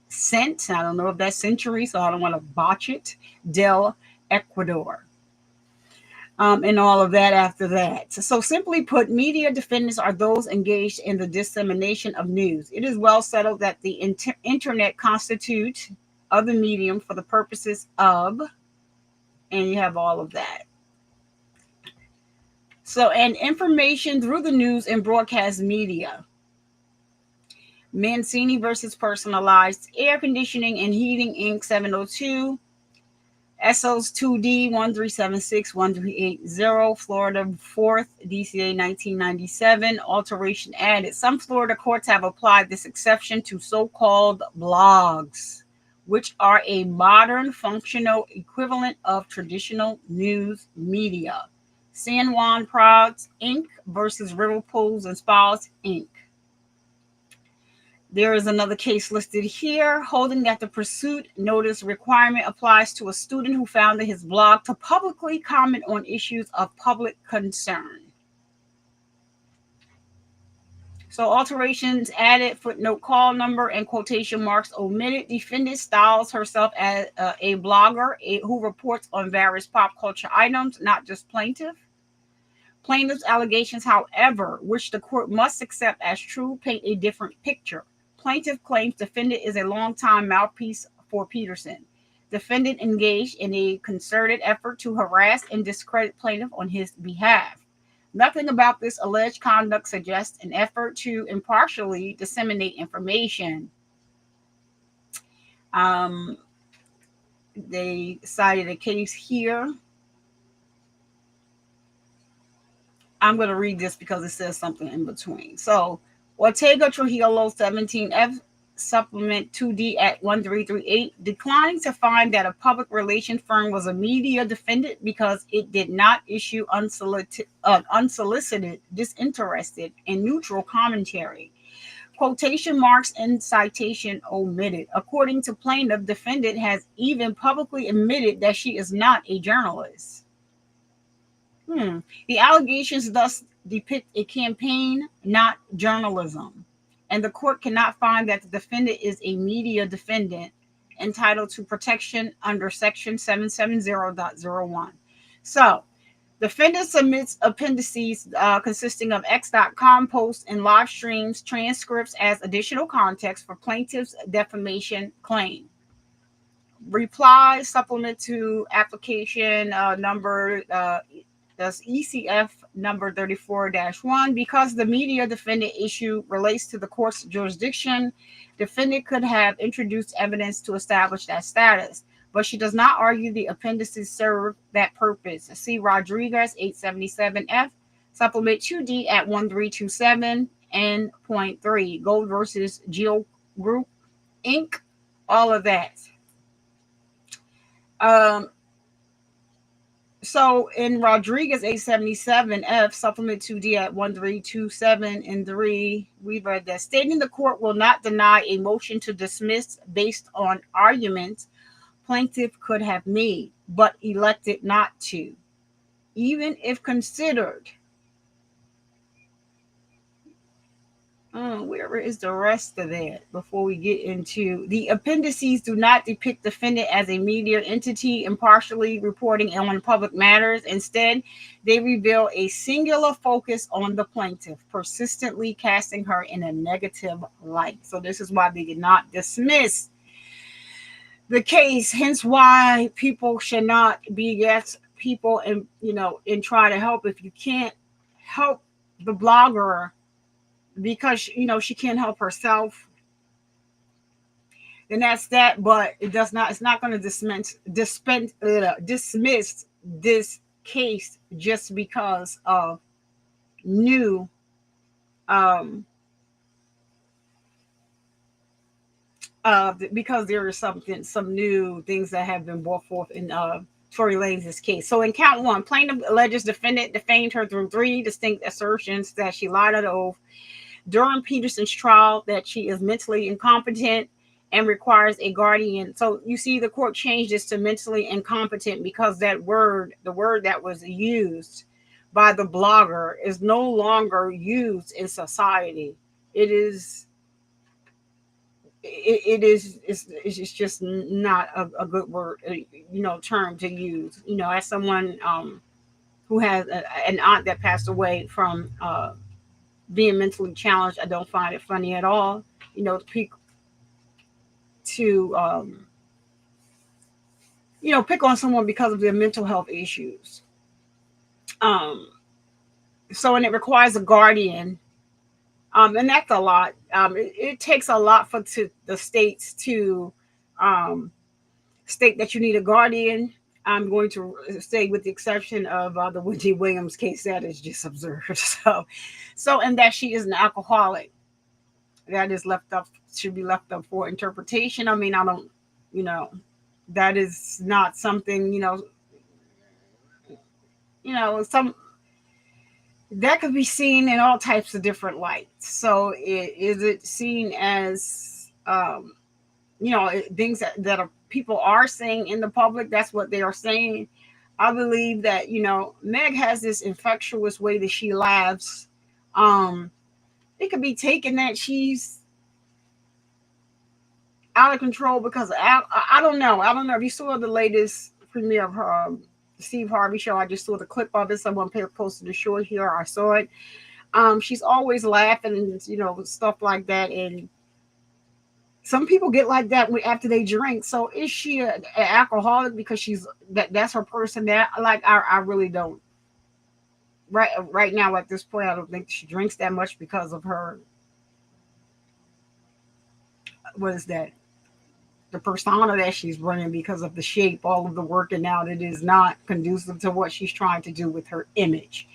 S1: Cent. I don't know if that's century, so I don't want to botch it. Del Ecuador. And all of that after that. So, simply put, media defendants are those engaged in the dissemination of news. It is well settled that the internet constitutes the medium for the purposes of, and you have all of that. So, and information through the news and broadcast media. Mancini versus Personalized Air Conditioning and Heating Inc. 702. Essos 2D 1376-1380, Florida 4th, DCA 1997, alteration added. Some Florida courts have applied this exception to so-called blogs, which are a modern functional equivalent of traditional news media. San Juan Prods Inc. versus River Pools and Spas Inc. There is another case listed here holding that the pursuit notice requirement applies to a student who founded his blog to publicly comment on issues of public concern. So alterations added, footnote call number, and quotation marks omitted. Defendant styles herself as a blogger who reports on various pop culture items, not just plaintiff. Plaintiff's allegations, however, which the court must accept as true, paint a different picture. Plaintiff claims defendant is a longtime mouthpiece for Peterson. Defendant engaged in a concerted effort to harass and discredit plaintiff on his behalf. Nothing about this alleged conduct suggests an effort to impartially disseminate information. They cited a case here. I'm going to read this because it says something in between. So, Ortega Trujillo 17F supplement 2D at 1338, declining to find that a public relations firm was a media defendant because it did not issue unsolicited, disinterested, and neutral commentary. Quotation marks and citation omitted. According to plaintiff, defendant has even publicly admitted that she is not a journalist. The allegations thus depict a campaign, not journalism, and the court cannot find that the defendant is a media defendant entitled to protection under Section 770.01. So, defendant submits appendices consisting of X.com posts and live streams, transcripts as additional context for plaintiff's defamation claim. Reply supplement to application number that's ECF number 34-1. Because the media defendant issue relates to the court's jurisdiction, defendant could have introduced evidence to establish that status, but she does not argue the appendices serve that purpose. See Rodriguez 877F, supplement 2D at 1327 and point 3. Gold versus Geo Group Inc. All of that. So in Rodriguez 877F, supplement 2D at 1327 and 3, we read that stating the court will not deny a motion to dismiss based on arguments plaintiff could have made, but elected not to, even if considered. Where is the rest of that before we get into the appendices? Do not depict defendant as a media entity impartially reporting on public matters. Instead, they reveal a singular focus on the plaintiff, persistently casting her in a negative light. So this is why they did not dismiss the case. Hence why people should not be against people and try to help. If you can't help the blogger because she can't help herself, then that's that. But it's not going to dismiss this case just because of new because there is some new things that have been brought forth in Tory Lanez's case. So in count one, plaintiff alleges defendant defamed her through three distinct assertions: that she lied under oath during Peterson's trial, that she is mentally incompetent and requires a guardian. So you see, the court changed this to mentally incompetent because that word, the word that was used by the blogger, is no longer used in society. It is it's just not a good word, term to use. As someone who has an aunt that passed away from being mentally challenged, I don't find it funny at all. To pick on someone because of their mental health issues. Um, so, and it requires a guardian, and that's a lot. It takes a lot for the states to um, state that you need a guardian. I'm going to say, with the exception of the Wendy Williams case, that is just absurd. And that she is an alcoholic. That is left up, should be left up for interpretation. I mean, I don't, you know, that is not something, some that could be seen in all types of different lights. So, is it seen as, things that are people are saying in the public? That's what they are saying. I believe that Meg has this infectious way that she laughs. Um, it could be taken that she's out of control because I don't know. I don't know if you saw the latest premiere of her Steve Harvey show. I just saw the clip of it. Someone posted a short here. I saw it. She's always laughing and stuff like that. And some people get like that after they drink. So is she an alcoholic because that's her person? That like I really don't. Right now at this point, I don't think she drinks that much because of her. What is that? The persona that she's running, because of the shape, all of the working out, it is not conducive to what she's trying to do with her image.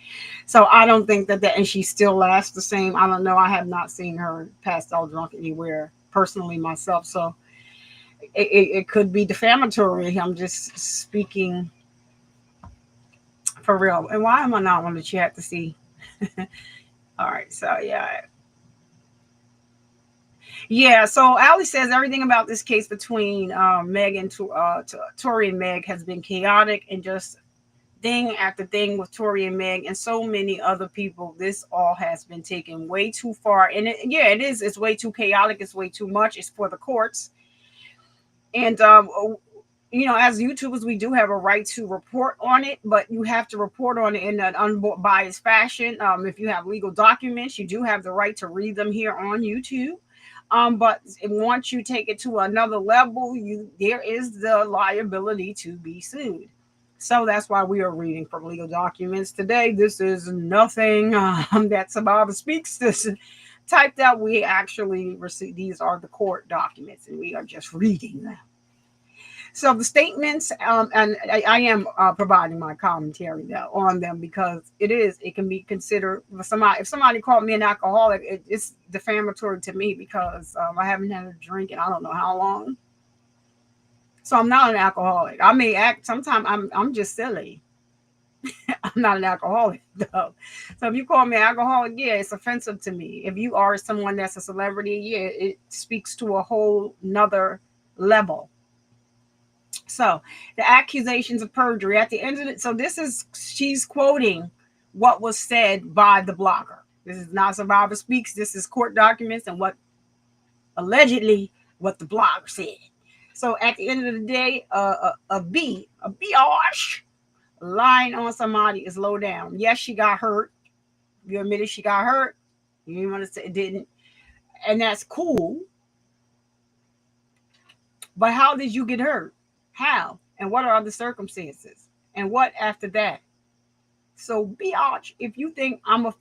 S1: So I don't think that, and she still lasts the same. I don't know. I have not seen her passed out drunk anywhere personally myself. So it could be defamatory. I'm just speaking for real. And why am I not on the chat to see? All right. So yeah. Yeah, so Ali says everything about this case between Meg and Tory and Meg has been chaotic, and just thing after thing with Tory and Meg and so many other people. This all has been taken way too far, and it is. It's way too chaotic. It's way too much. It's for the courts, and as YouTubers, we do have a right to report on it, but you have to report on it in an unbiased fashion. If you have legal documents, you do have the right to read them here on YouTube. But once you take it to another level, there is the liability to be sued. So that's why we are reading from legal documents today. This is nothing that Survivor Speaks. This is typed out. We actually receive, these are the court documents, and we are just reading them. So the statements, and I am providing my commentary though on them, because it can be considered, if somebody called me an alcoholic, it's defamatory to me, because I haven't had a drink in I don't know how long. So I'm not an alcoholic. I may act sometimes. I'm just silly. I'm not an alcoholic though. So if you call me an alcoholic, yeah, it's offensive to me. If you are someone that's a celebrity, yeah, it speaks to a whole nother level. So the accusations of perjury at the end of it. So she's quoting what was said by the blogger. This is not Survivor Speaks. This is court documents and what the blogger said. So at the end of the day, a biatch lying on somebody is low down. Yes, she got hurt. You admitted she got hurt. You didn't want to say it didn't. And that's cool. But how did you get hurt? How? And what are the circumstances? And what after that? So biatch, if you think I'm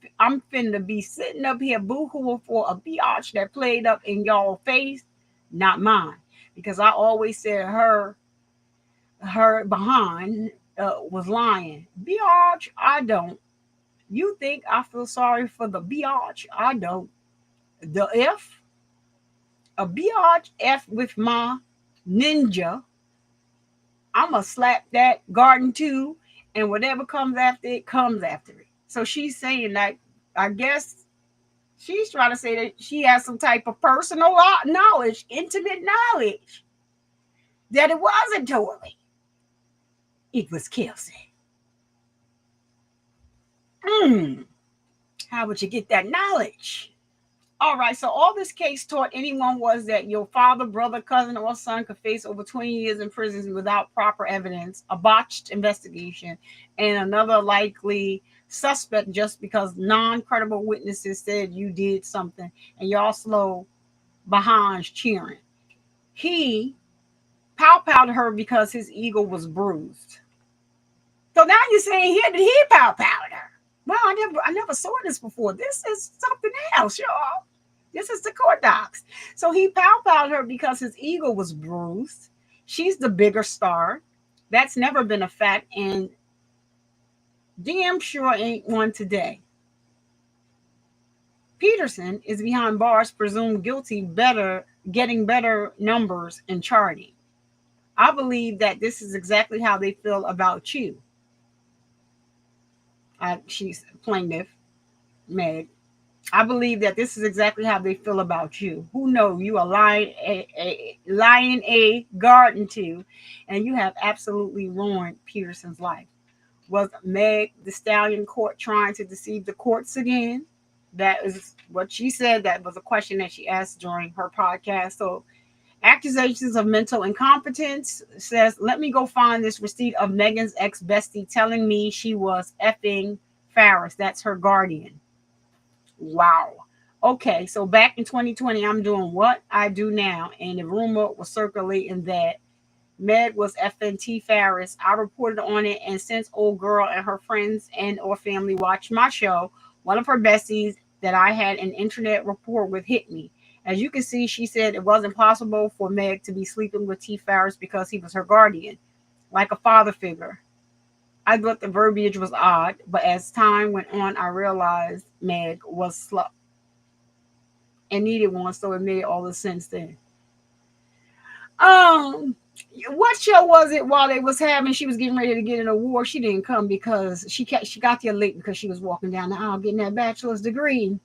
S1: finna be sitting up here boo-hooing for a biatch that played up in y'all face, not mine. Because I always said her behind was lying. Biatch, I don't. You think I feel sorry for the biatch? I don't. The F, a biatch F with my ninja I'm going to slap that garden too. And whatever comes after it, comes after it. So she's saying that, I guess she's trying to say that she has some type of personal knowledge, intimate knowledge, that it wasn't Tory. It was Kelsey. Hmm. How would you get that knowledge? All right, so all this case taught anyone was that your father, brother, cousin, or son could face over 20 years in prison without proper evidence, a botched investigation, and another likely suspect just because non credible witnesses said you did something and y'all slow behind cheering. He pow powed her because his ego was bruised. So now you're saying here that he pow powed her. Well, I never saw this before. This is something else, y'all. This is the court docs. So he pow powed her because his ego was bruised. She's the bigger star. That's never been a fact, and damn sure ain't one today. Peterson is behind bars, presumed guilty, better getting better numbers in charting. I believe that this is exactly how they feel about you. She's plaintiff, Meg. I believe that this is exactly how they feel about you. Who know you are lying a garden to, and you have absolutely ruined Peterson's life. Was Meg the Stallion court trying to deceive the courts again? That is what she said. That was a question that she asked during her podcast. So accusations of mental incompetence says, let me go find this receipt of Megan's ex bestie telling me she was effing Farris. That's her guardian. Wow. Okay, so back in 2020, I'm doing what I do now, and the rumor was circulating that Meg was FNT Farris. I reported on it, and since old girl and her friends and or family watched my show, one of her besties that I had an internet rapport with hit me. As you can see, she said it wasn't possible for Meg to be sleeping with T. Farris because he was her guardian, like a father figure. I thought the verbiage was odd, but as time went on, I realized Meg was slow and needed one, so it made all the sense then. Um, what show was it while they was having? She was getting ready to get an award. She didn't come because she got there late because she was walking down the aisle getting that bachelor's degree.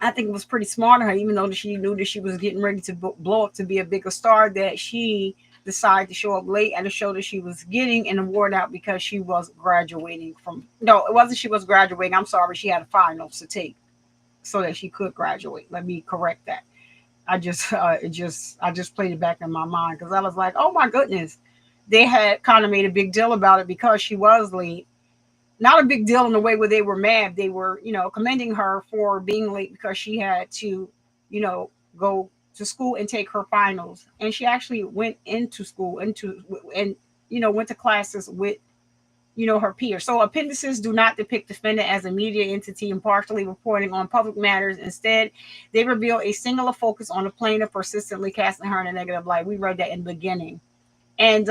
S1: I think it was pretty smart of her, even though she knew that she was getting ready to blow up to be a bigger star, that she decided to show up late at a show that she was getting an award out because she was graduating from. No, it wasn't she was graduating. I'm sorry, she had a finals to take so that she could graduate. Let me correct that. I just played it back in my mind because I was like, oh my goodness, they had kind of made a big deal about it because she was late. Not a big deal in the way where they were mad. They were, commending her for being late because she had to, go to school and take her finals. And she actually went into school and went to classes with her peers. So appendices do not depict defendant as a media entity impartially reporting on public matters. Instead, they reveal a singular focus on the plaintiff, persistently casting her in a negative light. We read that in the beginning. And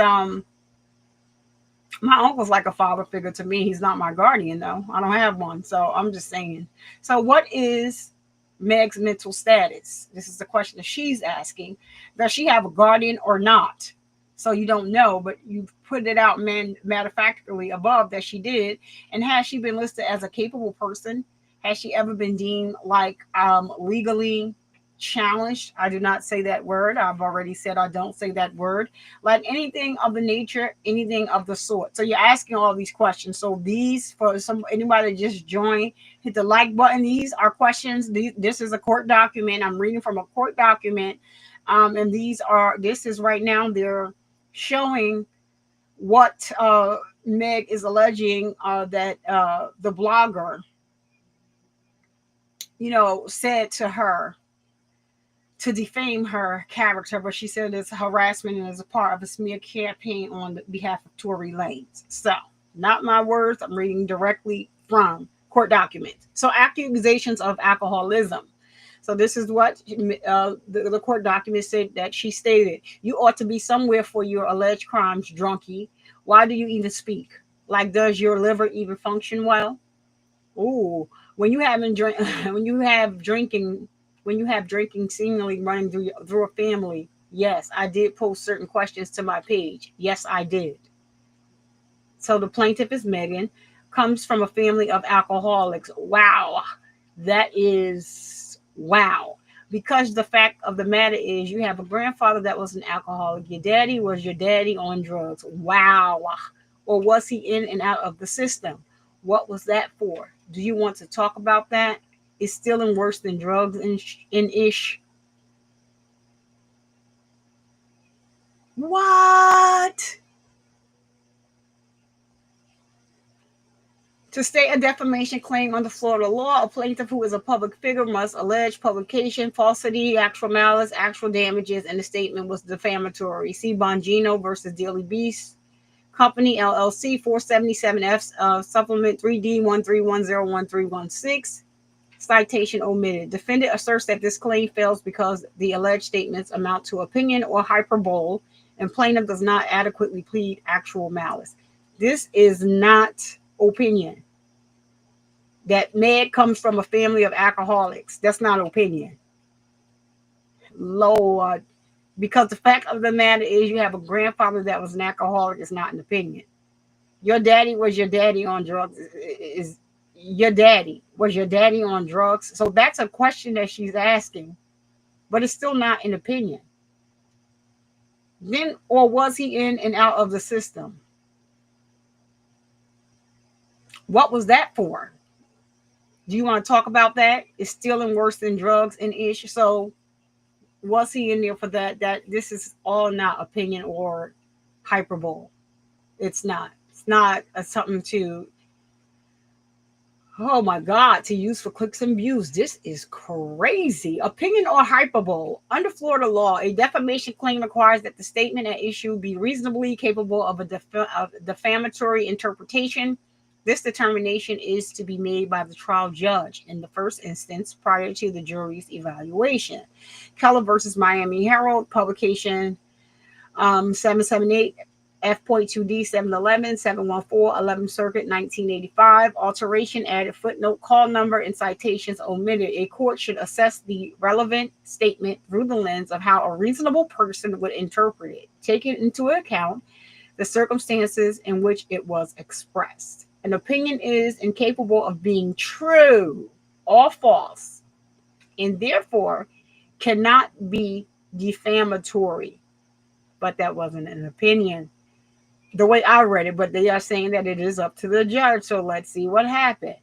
S1: my uncle's like a father figure to me. He's not my guardian, though. I don't have one. So I'm just saying. So what is Meg's mental status? This is the question that she's asking. Does she have a guardian or not? So you don't know, but you put it out matter of factly above that she did. And has she been listed as a capable person? Has she ever been deemed like legally challenged? I do not say that word. I've already said I don't say that word. Like anything of the nature, anything of the sort. So you're asking all these questions. So these, for some anybody that just joined, hit the like button. These are questions. This is a court document. I'm reading from a court document. And this is right now, they're showing what Meg is alleging that the blogger, said to her to defame her character, but she said it's harassment and is a part of a smear campaign on the behalf of Tory Lanez. So, not my words, I'm reading directly from court documents. So, accusations of alcoholism. So, this is what the court document said that she stated. You ought to be somewhere for your alleged crimes, drunkie. Why do you even speak? Like, does your liver even function well? Ooh, when you haven't drink, when you have drinking seemingly running through a family, Yes, I did post certain questions to my page. Yes, I did. So the plaintiff is Megan, comes from a family of alcoholics. Wow. That is wow. Because the fact of the matter is, you have a grandfather that was an alcoholic. Your daddy was your daddy on drugs. Wow. Or was he in and out of the system? What was that for? Do you want to talk about that? Is stealing worse than drugs in ish? What? To state a defamation claim under Florida law, a plaintiff who is a public figure must allege publication, falsity, actual malice, actual damages, and the statement was defamatory. See Bongino versus Daily Beast Company LLC 477F supplement 3D 131013116. Citation omitted. Defendant asserts that this claim fails because the alleged statements amount to opinion or hyperbole, and plaintiff does not adequately plead actual malice. This is not opinion. That Med comes from a family of alcoholics. That's not opinion. Lord. Because the fact of the matter is, you have a grandfather that was an alcoholic. It's not an opinion. Your daddy was your daddy on drugs. Is your daddy was your daddy on drugs? So that's a question that she's asking, but it's still not an opinion. Then, or was he in and out of the system? What was that for? Do you want to talk about that? Is stealing worse than drugs and ish? So was he in there for that? That this is all not opinion or hyperbole. It's not. It's not something to, oh my God, to use for clicks and views. This is crazy. Opinion or hyperbole. Under Florida law, a defamation claim requires that the statement at issue be reasonably capable of a defamatory interpretation. This determination is to be made by the trial judge in the first instance prior to the jury's evaluation. Keller versus Miami Herald, publication 778 F.2D 711 714 11th Circuit 1985. Alteration added footnote, call number, and citations omitted. A court should assess the relevant statement through the lens of how a reasonable person would interpret it, taking into account the circumstances in which it was expressed. An opinion is incapable of being true or false, and therefore cannot be defamatory. But that wasn't an opinion the way I read it, but they are saying that it is up to the judge. So let's see what happened.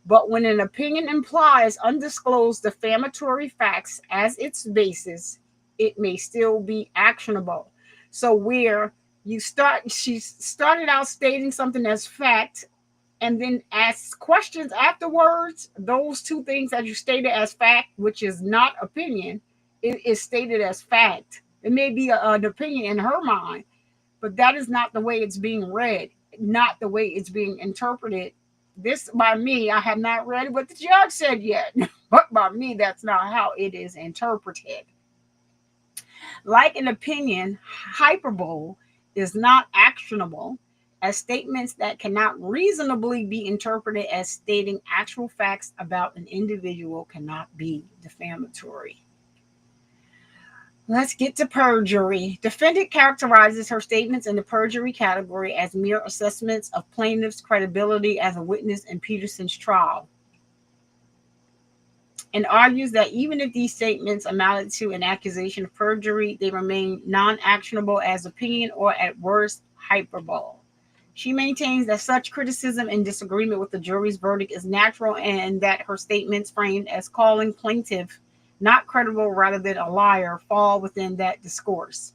S1: But when an opinion implies undisclosed defamatory facts as its basis, it may still be actionable. So where she started out stating something as fact and then asks questions afterwards, those two things that you stated as fact, which is not opinion, it is stated as fact. It may be an opinion in her mind, but that is not the way it's being read, not the way it's being interpreted. This, by me, I have not read what the judge said yet, but by me, that's not how it is interpreted. Like an opinion, hyperbole is not actionable, as statements that cannot reasonably be interpreted as stating actual facts about an individual cannot be defamatory. Let's get to perjury. Defendant characterizes her statements in the perjury category as mere assessments of plaintiff's credibility as a witness in Peterson's trial, and argues that even if these statements amounted to an accusation of perjury, they remain non-actionable as opinion or at worst hyperbole. She maintains that such criticism and disagreement with the jury's verdict is natural and that her statements framed as calling plaintiff not credible rather than a liar fall within that discourse.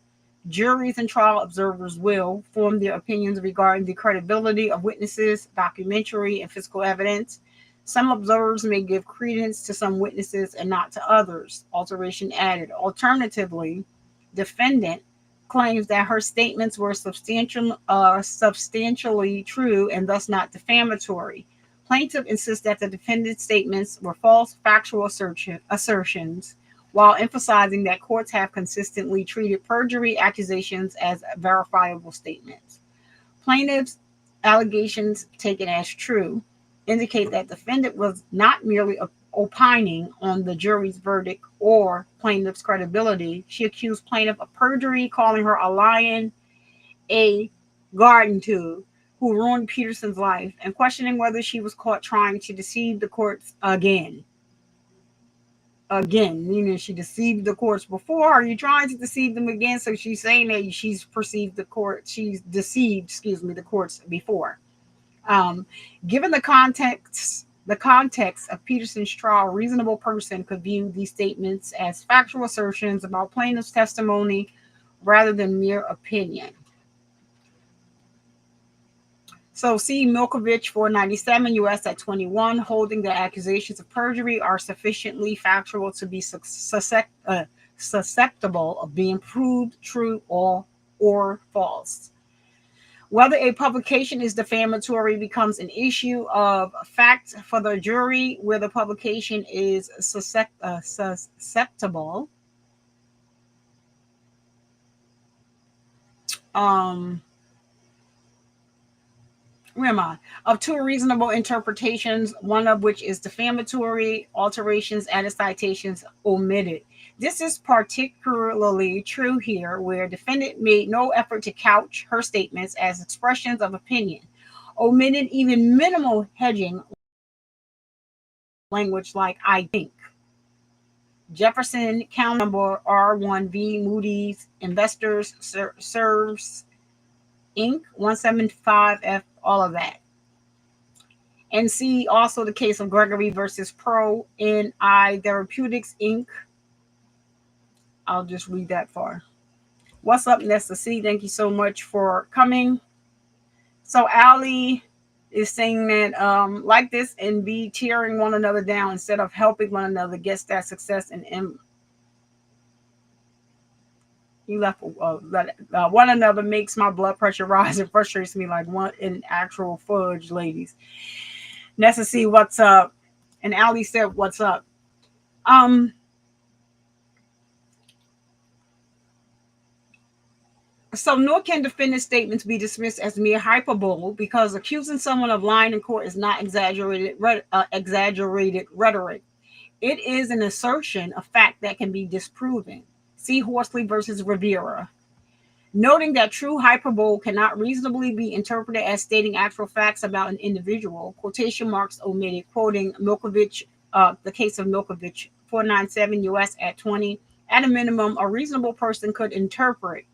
S1: Juries and trial observers will form their opinions regarding the credibility of witnesses, documentary, and physical evidence. Some observers may give credence to some witnesses and not to others. Alteration added. Alternatively, defendant claims that her statements were substantially true and thus not defamatory. Plaintiff insists that the defendant's statements were false factual assertions, while emphasizing that courts have consistently treated perjury accusations as verifiable statements. Plaintiff's allegations taken as true indicate that defendant was not merely opining on the jury's verdict or plaintiff's credibility. She accused plaintiff of perjury, calling her a lion, a garden tool who ruined Peterson's life, and questioning whether she was caught trying to deceive the courts again. Again, meaning she deceived the courts before. Are you trying to deceive them again? So she's saying that she's deceived, the courts before. Given the context of Peterson's trial, a reasonable person could view these statements as factual assertions about plaintiff's testimony rather than mere opinion. So C. Milkovich, 497 U.S. at 21, holding that accusations of perjury are sufficiently factual to be susceptible of being proved true or false. Whether a publication is defamatory becomes an issue of fact for the jury, where the publication is susceptible of two reasonable interpretations, one of which is defamatory, alterations, added, citations omitted. This is particularly true here, where defendant made no effort to couch her statements as expressions of opinion, omitted even minimal hedging language like "I think." Jefferson, count number R1V, Moody's Investors Serves Inc., 175F, all of that. And see also the case of Gregory versus Pro NI Therapeutics Inc. I'll just read that far. What's up, Nesta C? Thank you so much for coming. So Ali is saying that like this and be tearing one another down instead of helping one another get that success and you left one another makes my blood pressure rise and frustrates me like one in actual fudge, ladies. Nessa C, what's up? And Ali said, what's up? So nor can defendant statements be dismissed as mere hyperbole, because accusing someone of lying in court is not exaggerated rhetoric. It is an assertion of fact that can be disproven. See Horsley versus Rivera. Noting that true hyperbole cannot reasonably be interpreted as stating actual facts about an individual, quotation marks omitted, quoting Milkovich, the case of Milkovich, 497 U.S. at 20. At a minimum, a reasonable person could interpret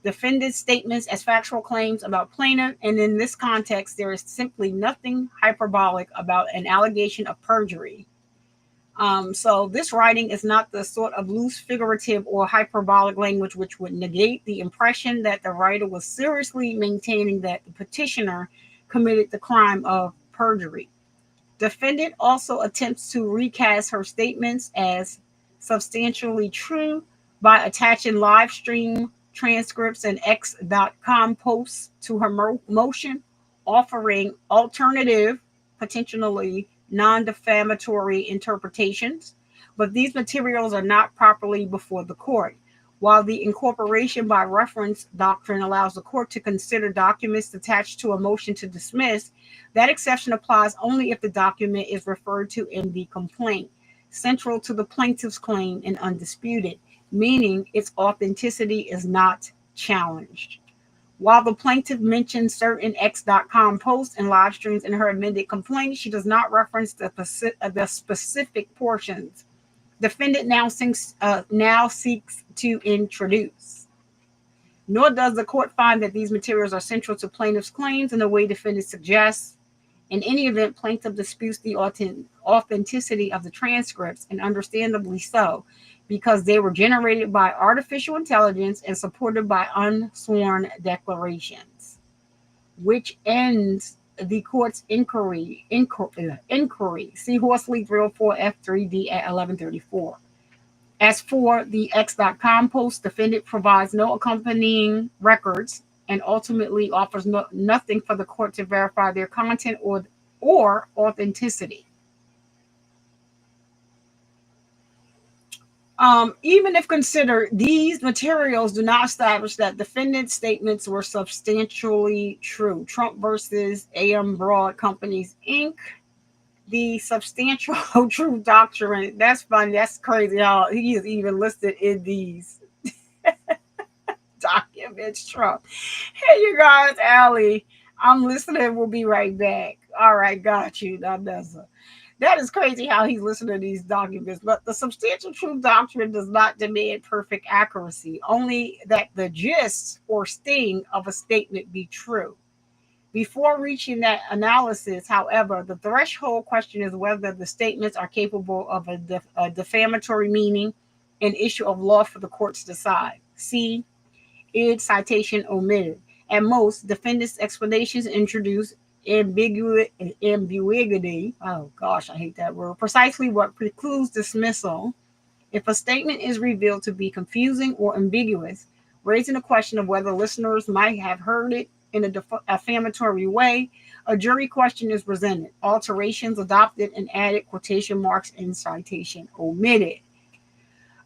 S1: defendant's statements as factual claims about plaintiff, and in this context, there is simply nothing hyperbolic about an allegation of perjury. So this writing is not the sort of loose, figurative, or hyperbolic language which would negate the impression that the writer was seriously maintaining that the petitioner committed the crime of perjury. Defendant also attempts to recast her statements as substantially true by attaching live stream transcripts and X.com posts to her motion, offering alternative, potentially non-defamatory interpretations, but these materials are not properly before the court. While the incorporation by reference doctrine allows the court to consider documents attached to a motion to dismiss, that exception applies only if the document is referred to in the complaint, central to the plaintiff's claim and undisputed, meaning its authenticity is not challenged. While the plaintiff mentioned certain X.com posts and live streams in her amended complaint, she does not reference the specific portions defendant now seeks to introduce. Nor does the court find that these materials are central to plaintiff's claims in the way defendant suggests. In any event, plaintiff disputes the authenticity of the transcripts, and understandably so, because they were generated by artificial intelligence and supported by unsworn declarations, which ends the court's inquiry. See Horsley 304 F3D at 1134. As for the X.com post, defendant provides no accompanying records and ultimately offers nothing for the court to verify their content or authenticity. Even if considered, these materials do not establish that defendant's statements were substantially true. Trump versus AM Broad Companies, Inc. The substantial truth doctrine. That's funny. That's crazy how he is even listed in these documents, Trump. Hey, you guys, Allie. I'm listening. We'll be right back. All right, got you. That is crazy how he's listening to these documents. But the substantial truth doctrine does not demand perfect accuracy, only that the gist or sting of a statement be true. Before reaching that analysis, however, the threshold question is whether the statements are capable of a defamatory meaning, an issue of law for the courts to decide. See, id citation omitted. At most, defendants' explanations introduce ambiguity. Oh gosh, I hate that word. Precisely what precludes dismissal. If a statement is revealed to be confusing or ambiguous, raising the question of whether listeners might have heard it in a defamatory way, a jury question is presented. Alterations adopted and added, quotation marks and citation omitted.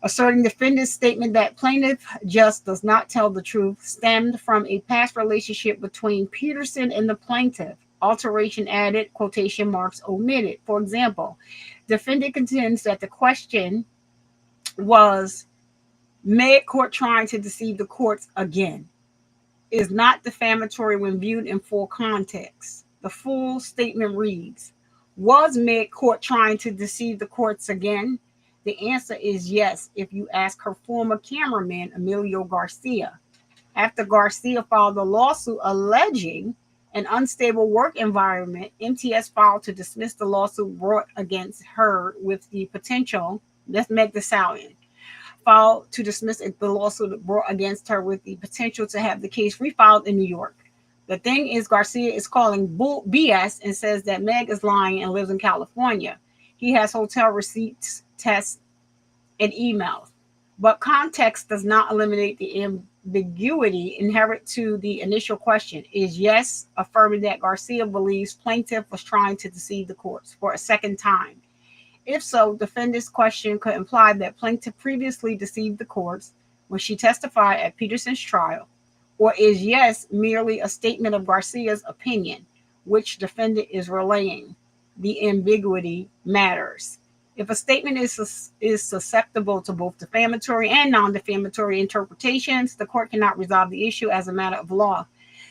S1: Asserting defendant's statement that plaintiff just does not tell the truth stemmed from a past relationship between Peterson and the plaintiff. Alteration added, quotation marks omitted. For example, defendant contends that the question was Meg Court trying to deceive the courts again is not defamatory when viewed in full context. The full statement reads, was Meg Court trying to deceive the courts again? The answer is yes if you ask her former cameraman, Emilio Garcia. After Garcia filed a lawsuit alleging an unstable work environment, MTS filed to dismiss the lawsuit brought against her with the potential, let's make this out in, filed to dismiss the lawsuit brought against her with the potential to have the case refiled in New York. The thing is, Garcia is calling BS and says that Meg is lying and lives in California. He has hotel receipts, tests, and emails. But context does not eliminate the ambiguity inherent to the initial question. Is yes affirming that Garcia believes plaintiff was trying to deceive the courts for a second time? If so, defendant's question could imply that plaintiff previously deceived the courts when she testified at Peterson's trial, or is yes merely a statement of Garcia's opinion, which defendant is relaying? The ambiguity matters. If a statement is susceptible to both defamatory and non-defamatory interpretations, the court cannot resolve the issue as a matter of law.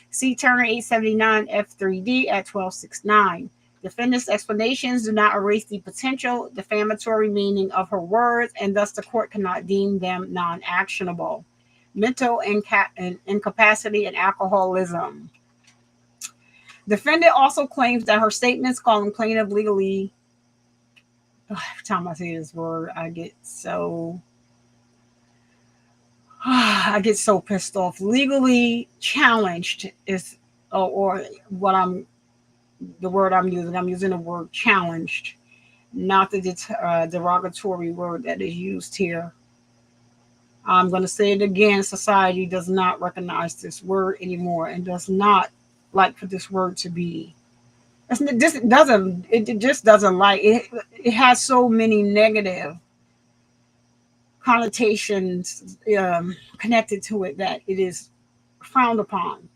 S1: See Turner 879 F3D at 1269. Defendant's explanations do not erase the potential defamatory meaning of her words, and thus the court cannot deem them non-actionable. Mental incapacity and alcoholism. Defendant also claims that her statements calling plaintiff legally, every time I say this word, I get so pissed off. Legally challenged is, or what the word I'm using. I'm using the word challenged, not the derogatory word that is used here. I'm going to say it again. Society does not recognize this word anymore and does not like for this word to be. It just doesn't like it. It has so many negative connotations connected to it that it is frowned upon.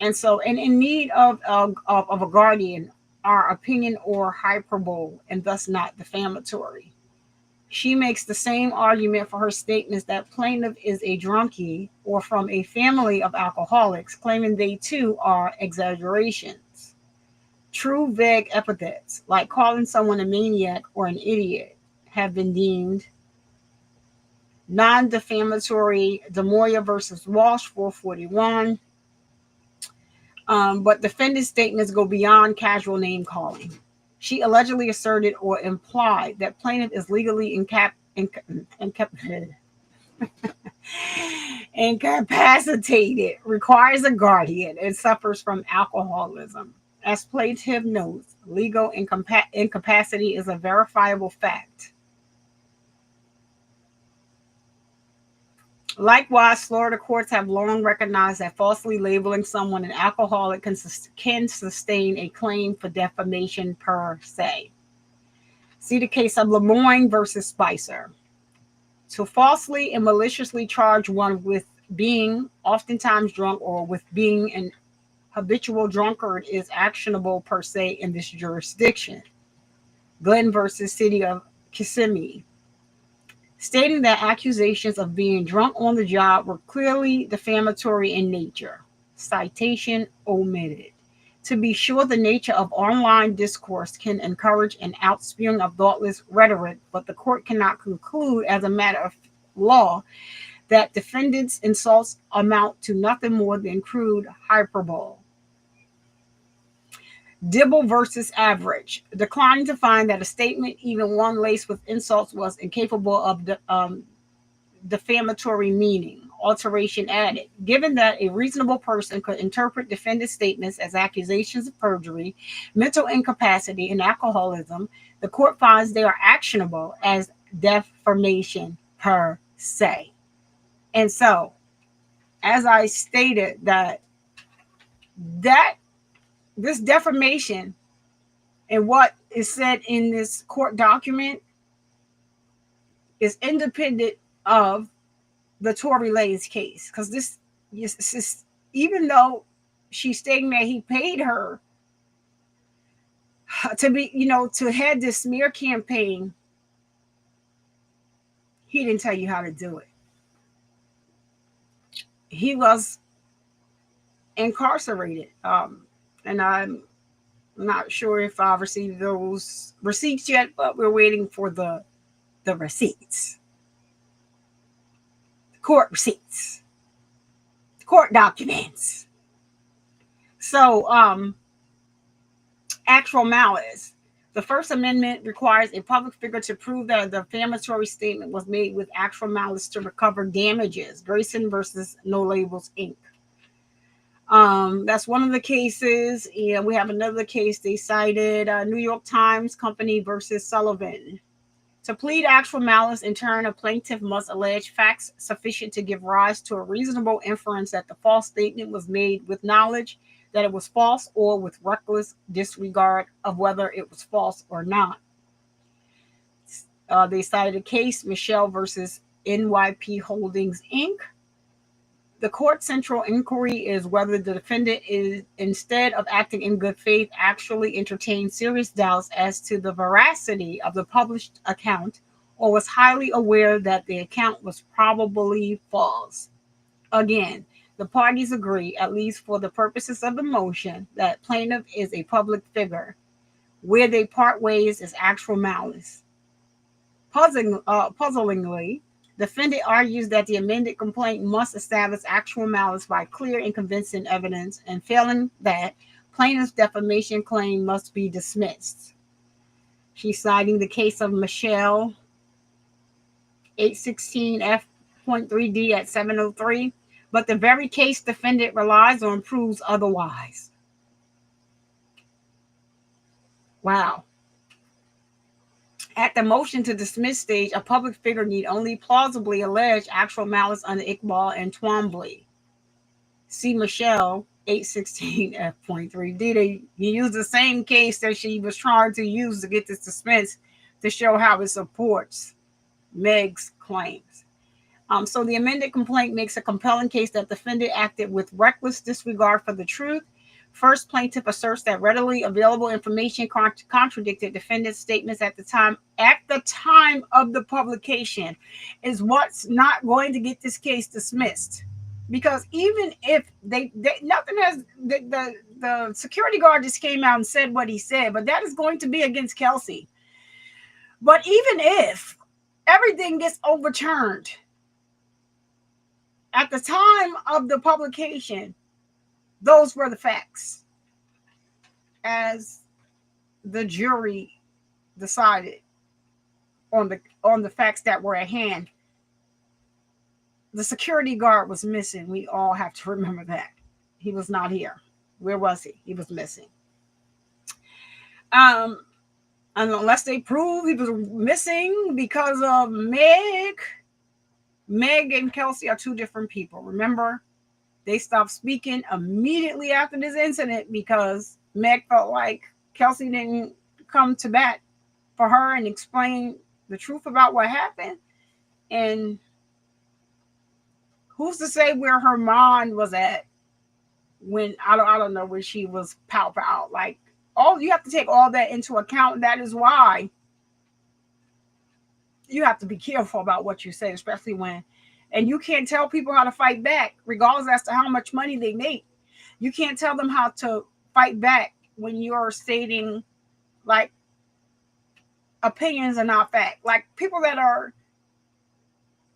S1: And so, and in need of a guardian, are opinion or hyperbole and thus not defamatory. She makes the same argument for her statements that plaintiff is a drunkie or from a family of alcoholics, claiming they too are exaggerations. True vague epithets, like calling someone a maniac or an idiot, have been deemed non-defamatory. Demoya versus Walsh, 441. But defendant's statements go beyond casual name calling. She allegedly asserted or implied that plaintiff is legally incapacitated, requires a guardian, and suffers from alcoholism. As plaintiff notes, legal incapacity is a verifiable fact. Likewise, Florida courts have long recognized that falsely labeling someone an alcoholic can sustain a claim for defamation per se. See the case of Lemoyne versus Spicer. To falsely and maliciously charge one with being oftentimes drunk or with being an habitual drunkard is actionable per se in this jurisdiction. Glenn versus City of Kissimmee, stating that accusations of being drunk on the job were clearly defamatory in nature. Citation omitted. To be sure, the nature of online discourse can encourage an outspewing of thoughtless rhetoric, but the court cannot conclude, as a matter of law, that defendants' insults amount to nothing more than crude hyperbole. Dibble versus Average, declining to find that a statement, even one laced with insults, was incapable of defamatory meaning. Alteration added. Given that a reasonable person could interpret defendant's statements as accusations of perjury, mental incapacity, and alcoholism, the court finds they are actionable as defamation per se. And so, as I stated, that this defamation and what is said in this court document is independent of the Tory Lanez case, because this, even though she's stating that he paid her to be, to head this smear campaign, he didn't tell you how to do it. He was incarcerated, and I'm not sure if I've received those receipts yet, but we're waiting for the receipts, court receipts, court documents. So, actual malice. The First Amendment requires a public figure to prove that a defamatory statement was made with actual malice to recover damages. Grayson versus No Labels Inc. That's one of the cases. And we have another case they cited, New York Times Company versus Sullivan. To plead actual malice, in turn, a plaintiff must allege facts sufficient to give rise to a reasonable inference that the false statement was made with knowledge that it was false or with reckless disregard of whether it was false or not. They cited a case, Michelle versus NYP Holdings Inc. The court's central inquiry is whether the defendant is, instead of acting in good faith, actually entertained serious doubts as to the veracity of the published account, or was highly aware that the account was probably false. Again, the parties agree, at least for the purposes of the motion, that plaintiff is a public figure. Where they part ways is actual malice. Puzzlingly, defendant argues that the amended complaint must establish actual malice by clear and convincing evidence, and failing that, plaintiff's defamation claim must be dismissed. She's citing the case of Michelle 816 F.3D at 703, but the very case defendant relies on proves otherwise. Wow. At the motion to dismiss stage, a public figure need only plausibly allege actual malice under Iqbal and Twombly. See Michelle 816 F.3D. He used the same case that she was trying to use to get this dismissed to show how it supports Meg's claims. So the amended complaint makes a compelling case that defendant acted with reckless disregard for the truth. First, plaintiff asserts that readily available information contradicted defendant's statements at the time of the publication, is what's not going to get this case dismissed. Because even if they nothing has, the security guard just came out and said what he said, but that is going to be against Kelsey. But even if everything gets overturned, at the time of the publication, those were the facts, as the jury decided on the facts that were at hand. The security guard was missing. We all have to remember that. He was not here. Where was he? He was missing. And unless they prove he was missing because of Meg and Kelsey are two different people. Remember, they stopped speaking immediately after this incident because Meg felt like Kelsey didn't come to bat for her and explain the truth about what happened. And who's to say where her mind was at when, I don't know, when she was pow, like All you have to take all that into account. That is why you have to be careful about what you say, especially when, and you can't tell people how to fight back, regardless as to how much money they make. You can't tell them how to fight back when you're stating like opinions are not fact. Like people that are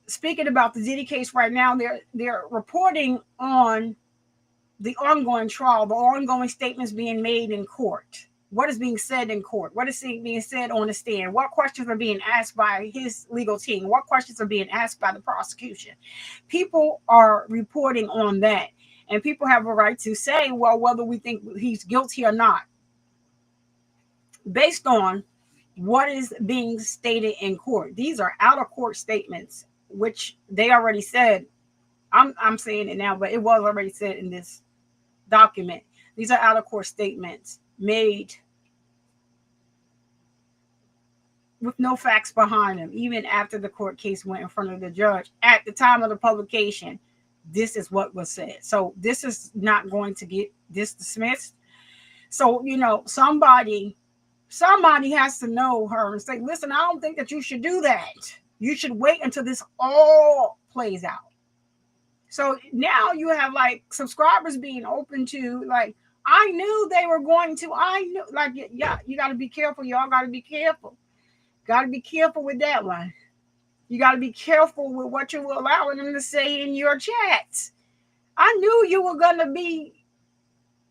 S1: speaking about the Diddy case right now, they're reporting on the ongoing trial, the ongoing statements being made in court. What is being said in court? What is being said on the stand? What questions are being asked by his legal team? What questions are being asked by the prosecution? People are reporting on that. And people have a right to say, well, whether we think he's guilty or not, based on what is being stated in court. These are out of court statements, which they already said. I'm saying it now, but it was already said in this document. These are out of court statements made with no facts behind them, even after the court case went in front of the judge. At the time of the publication, this is what was said. So this is not going to get this dismissed. So, somebody has to know her and say, listen, I don't think that you should do that. You should wait until this all plays out. So now you have like subscribers being open to like, I knew they were going to, I knew, like, yeah, you got to be careful. Y'all got to be careful. Got to be careful with that one. You got to be careful with what you're allowing them to say in your chats. I knew you were going to be,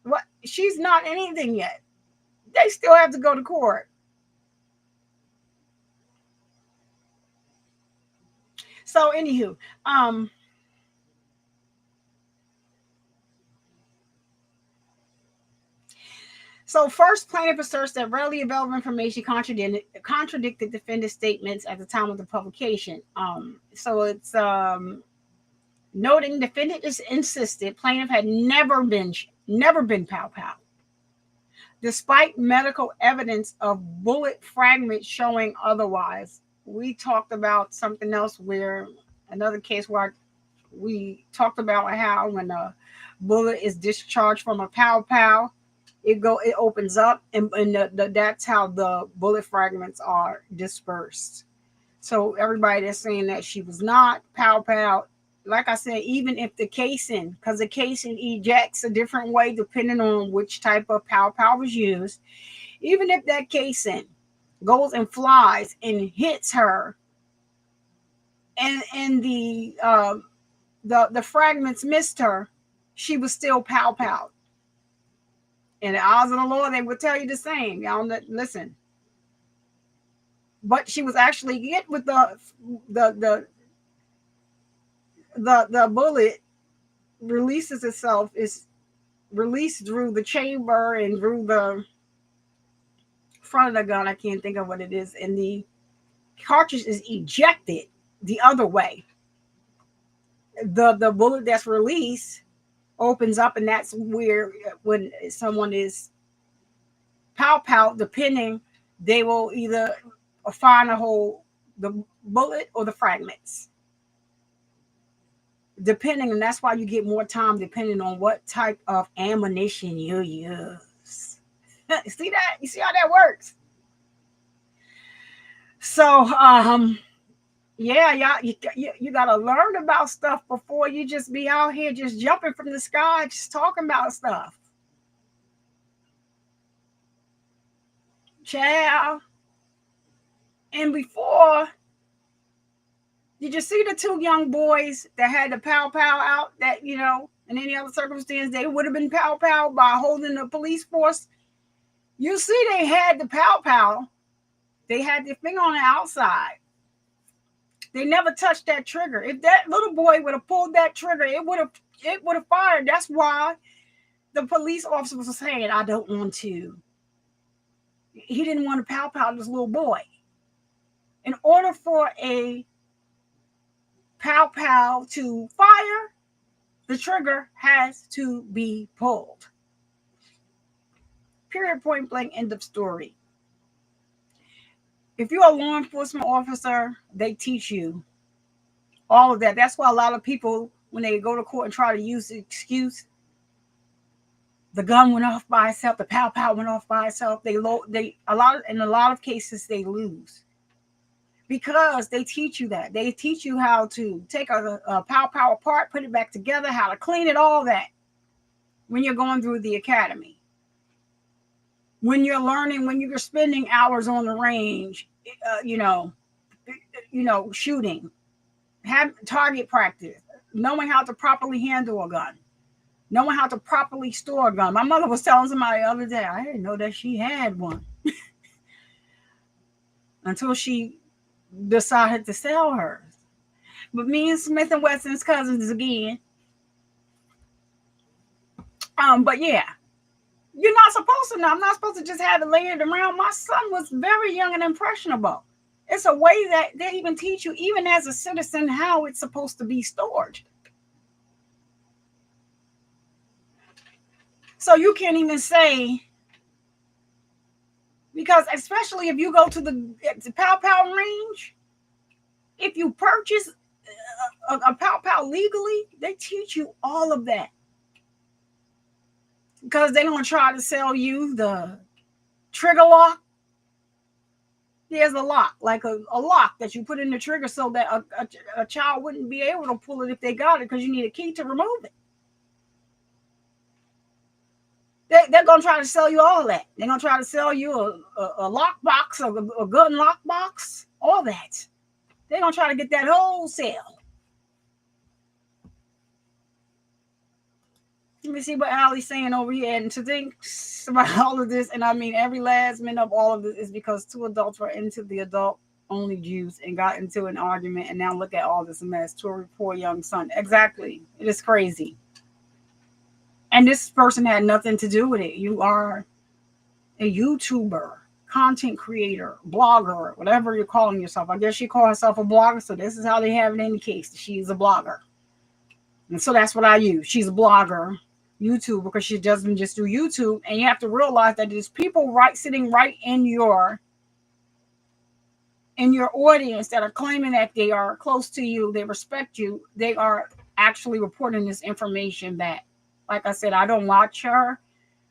S1: what? She's not anything yet. They still have to go to court. So anywho, so first, plaintiff asserts that readily available information contradicted defendant's statements at the time of the publication. So it's noting defendant is insisted plaintiff had never been pow pow, despite medical evidence of bullet fragments showing otherwise. We talked about something else where another case where we talked about how when a bullet is discharged from a pow pow, it opens up and that's how the bullet fragments are dispersed. So everybody that's saying that she was not pow pow, like I said, even if the casing, because the casing ejects a different way depending on which type of pow pow was used, even if that casing goes and flies and hits her and the fragments missed her, she was still pow pow. In the eyes of the Lord, they would tell you the same. Y'all listen. But she was actually hit with the bullet releases itself, is released through the chamber and through the front of the gun. I can't think of what it is. And the cartridge is ejected the other way. The bullet that's released opens up, and that's where when someone is pow pow, depending, they will either find the bullet or the fragments, depending, and that's why you get more time depending on what type of ammunition you use. See that? You see how that works? So yeah, you gotta learn about stuff before you just be out here just jumping from the sky, just talking about stuff. Child. And before, did you see the two young boys that had the pow pow out that, in any other circumstance, they would have been pow pow by holding the police force? You see, they had the pow pow. They had their finger on the outside. They never touched that trigger. If that little boy would have pulled that trigger, it would have fired. That's why the police officer was saying, I don't want to. He didn't want to pow pow this little boy. In order for a pow pow to fire, the trigger has to be pulled. Period, point blank, end of story. If you're a law enforcement officer, they teach you all of that. That's why a lot of people, when they go to court and try to use the excuse, The gun went off by itself. The pow pow went off by itself. In a lot of cases they lose because they teach you that. They teach you how to take a pow pow apart, put it back together, how to clean it, all that when you're going through the academy. When you're learning, when you're spending hours on the range, shooting, have target practice, knowing how to properly handle a gun, knowing how to properly store a gun. My mother was telling somebody the other day, I didn't know that she had one until she decided to sell hers. But me and Smith and Wesson's cousins again. But yeah, you're not supposed to know. I'm not supposed to just have it layered around. My son was very young and impressionable. It's a way that they even teach you, even as a citizen, how it's supposed to be stored. So you can't even say, because especially if you go to the pow pow range, if you purchase a pow pow legally, they teach you all of that. Because they're going to try to sell you the trigger lock. There's a lock, like a lock that you put in the trigger so that a child wouldn't be able to pull it if they got it, because you need a key to remove it. They're going to try to sell you all that. They're going to try to sell you a lock box, a gun lock box, all that. They're going to try to get that wholesale. Let me see what Allie's saying over here. And to think about all of this, and I mean every last minute of all of this, is because two adults were into the adult-only juice and got into an argument, and now look at all this mess. To a poor young son. Exactly. It is crazy. And this person had nothing to do with it. You are a YouTuber, content creator, blogger, whatever you're calling yourself. I guess she called herself a blogger, so this is how they have it in the case. She's a blogger. And so that's what I use. She's a blogger, YouTuber, because she doesn't just do YouTube. And you have to realize that there's people sitting right in your audience that are claiming that they are close to you, they respect you, they are actually reporting this information back. Like I said, I don't watch her.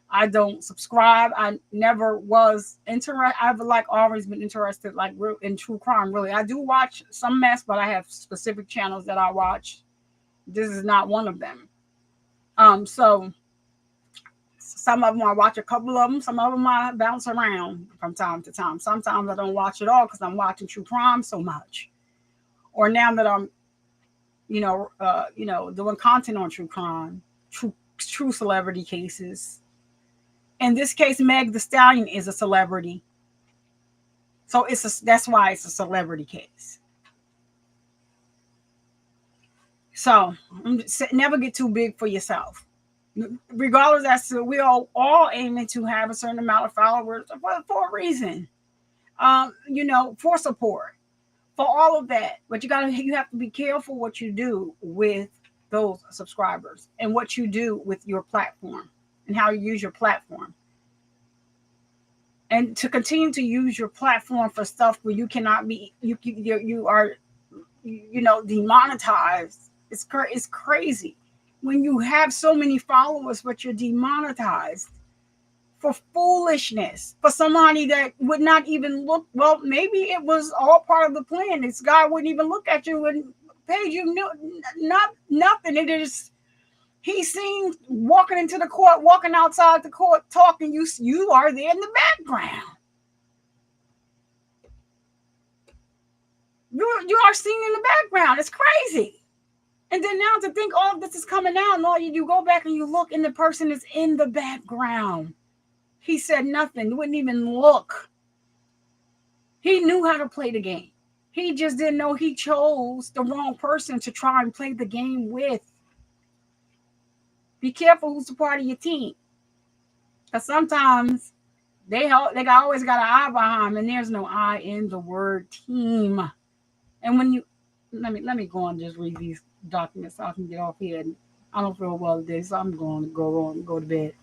S1: I don't subscribe. I never was interested. I've always been interested in true crime, really. I do watch some mess, but I have specific channels that I watch. This is not one of them. So some of them I watch a couple of them. Some of them I bounce around from time to time. Sometimes I don't watch it all because I'm watching true crime so much. Or now that I'm, doing content on true crime, true celebrity cases. In this case, Meg Thee Stallion is a celebrity. So that's why it's a celebrity case. So never get too big for yourself. Regardless, as to we all aiming to have a certain amount of followers for a reason. For support, for all of that. But you have to be careful what you do with those subscribers and what you do with your platform and how you use your platform. And to continue to use your platform for stuff where you cannot be, you are demonetized. It's crazy when you have so many followers, but you're demonetized for foolishness, for somebody that would not even look. Well, maybe it was all part of the plan. This guy wouldn't even look at you and pay you nothing. It is, he's seen walking into the court, walking outside the court, talking. You are there in the background. You are seen in the background. It's crazy. And then now to think all of this is coming out, and all you go back and you look, and the person is in the background. He said nothing. Wouldn't even look. He knew how to play the game. He just didn't know he chose the wrong person to try and play the game with. Be careful who's a part of your team. Because sometimes they always got an eye behind them, and there's no I in the word team. And when you let me go on and just read these documents so I can get off here. I don't feel well today, so I'm going to go to bed.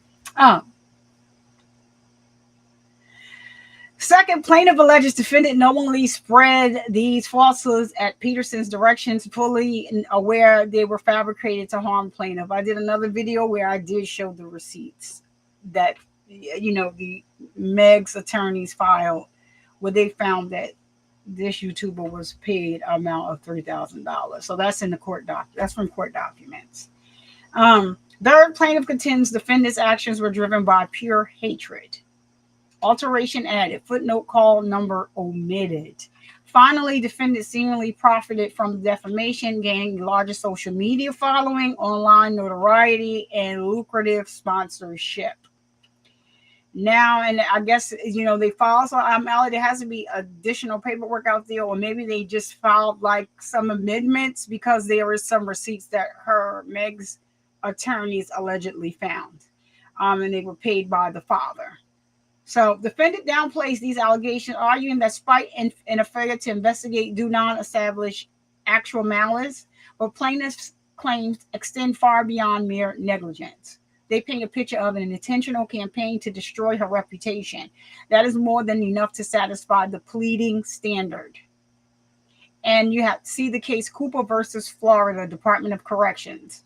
S1: Second, plaintiff alleges defendant knowingly spread these falsehoods at Peterson's directions, fully aware they were fabricated to harm plaintiff. I did another video where I did show the receipts that the Meg's attorneys filed, where they found that this YouTuber was paid an amount of $3,000. So that's in the court that's from court documents. Third, plaintiff contends defendant's actions were driven by pure hatred. Alteration added. Footnote call number omitted. Finally, defendant seemingly profited from defamation, gaining the largest social media following, online notoriety, and lucrative sponsorship. Now, and I guess, they filed, so there has to be additional paperwork out there, or maybe they just filed like some amendments because there is some receipts that Meg's attorneys allegedly found, and they were paid by the father. So defendant downplays these allegations, arguing that spite and a failure to investigate do not establish actual malice, but plaintiff's claims extend far beyond mere negligence. They paint a picture of an intentional campaign to destroy her reputation. That is more than enough to satisfy the pleading standard. And you have to see the case Cooper versus Florida Department of Corrections.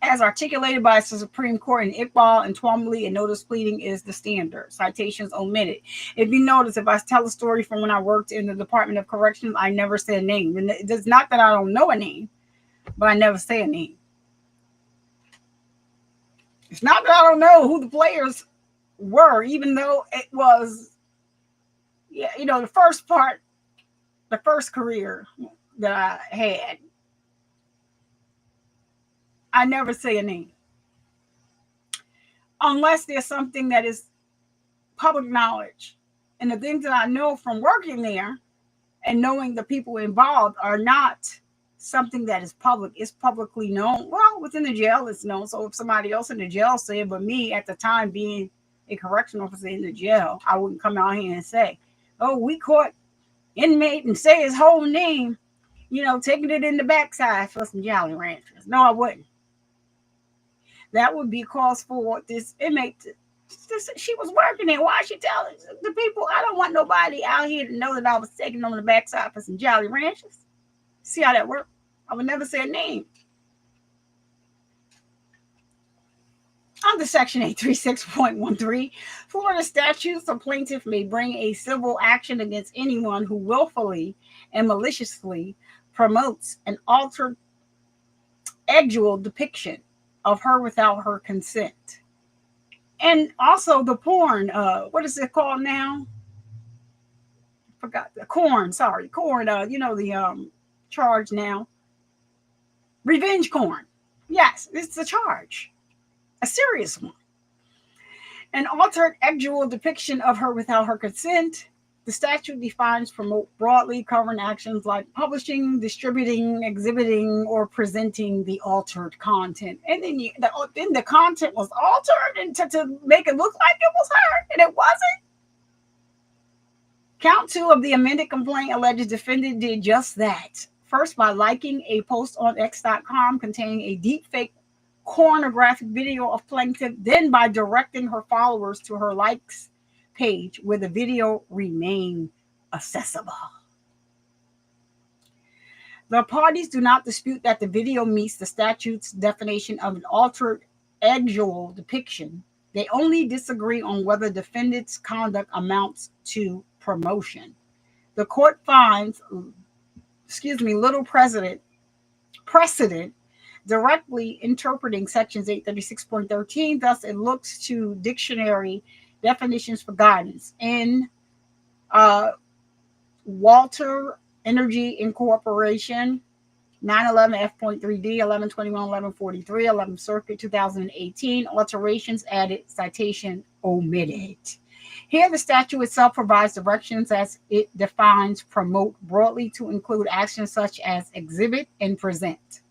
S1: As articulated by the Supreme Court in Iqbal and Twombly, a notice pleading is the standard. Citations omitted. If you notice, if I tell a story from when I worked in the Department of Corrections, I never say a name. And it's not that I don't know a name, but I never say a name. It's not that I don't know who the players were, even though it was, the first career that I had. I never say a name. Unless there's something that is public knowledge. And the things that I know from working there and knowing the people involved are not something that is public. It's publicly known. Well, within the jail, it's known. So if somebody else in the jail said, but me at the time being a correctional officer in the jail, I wouldn't come out here and say, oh, we caught inmate and say his whole name, taking it in the backside for some Jolly Ranchers. No, I wouldn't. That would be cause for this inmate. She was working there. Why is she telling the people? I don't want nobody out here to know that I was taking on the backside for some Jolly Ranchers. See how that works? I would never say a name. Under Section 836.13, Florida statutes, a plaintiff may bring a civil action against anyone who willfully and maliciously promotes an altered actual depiction of her without her consent. And also the porn, what is it called now? Forgot the corn, the charge now. Revenge porn. Yes, it's a charge. A serious one. An altered actual depiction of her without her consent. The statute defines promote broadly, covering actions like publishing, distributing, exhibiting, or presenting the altered content. And then the content was altered and to make it look like it was her, and it wasn't. Count 2 of the amended complaint alleges defendant did just that. First, by liking a post on X.com containing a deepfake pornographic video of plaintiff, then by directing her followers to her likes page where the video remained accessible. The parties do not dispute that the video meets the statute's definition of an altered actual depiction. They only disagree on whether defendant's conduct amounts to promotion. The court finds, little precedent directly interpreting sections 836.13. Thus, it looks to dictionary definitions for guidance. In Walter Energy Incorporation, 911 F.3D, 1121, 1143, 11th Circuit, 2018, alterations added, citation omitted. Here, the statute itself provides directions as it defines promote broadly to include actions such as exhibit and present.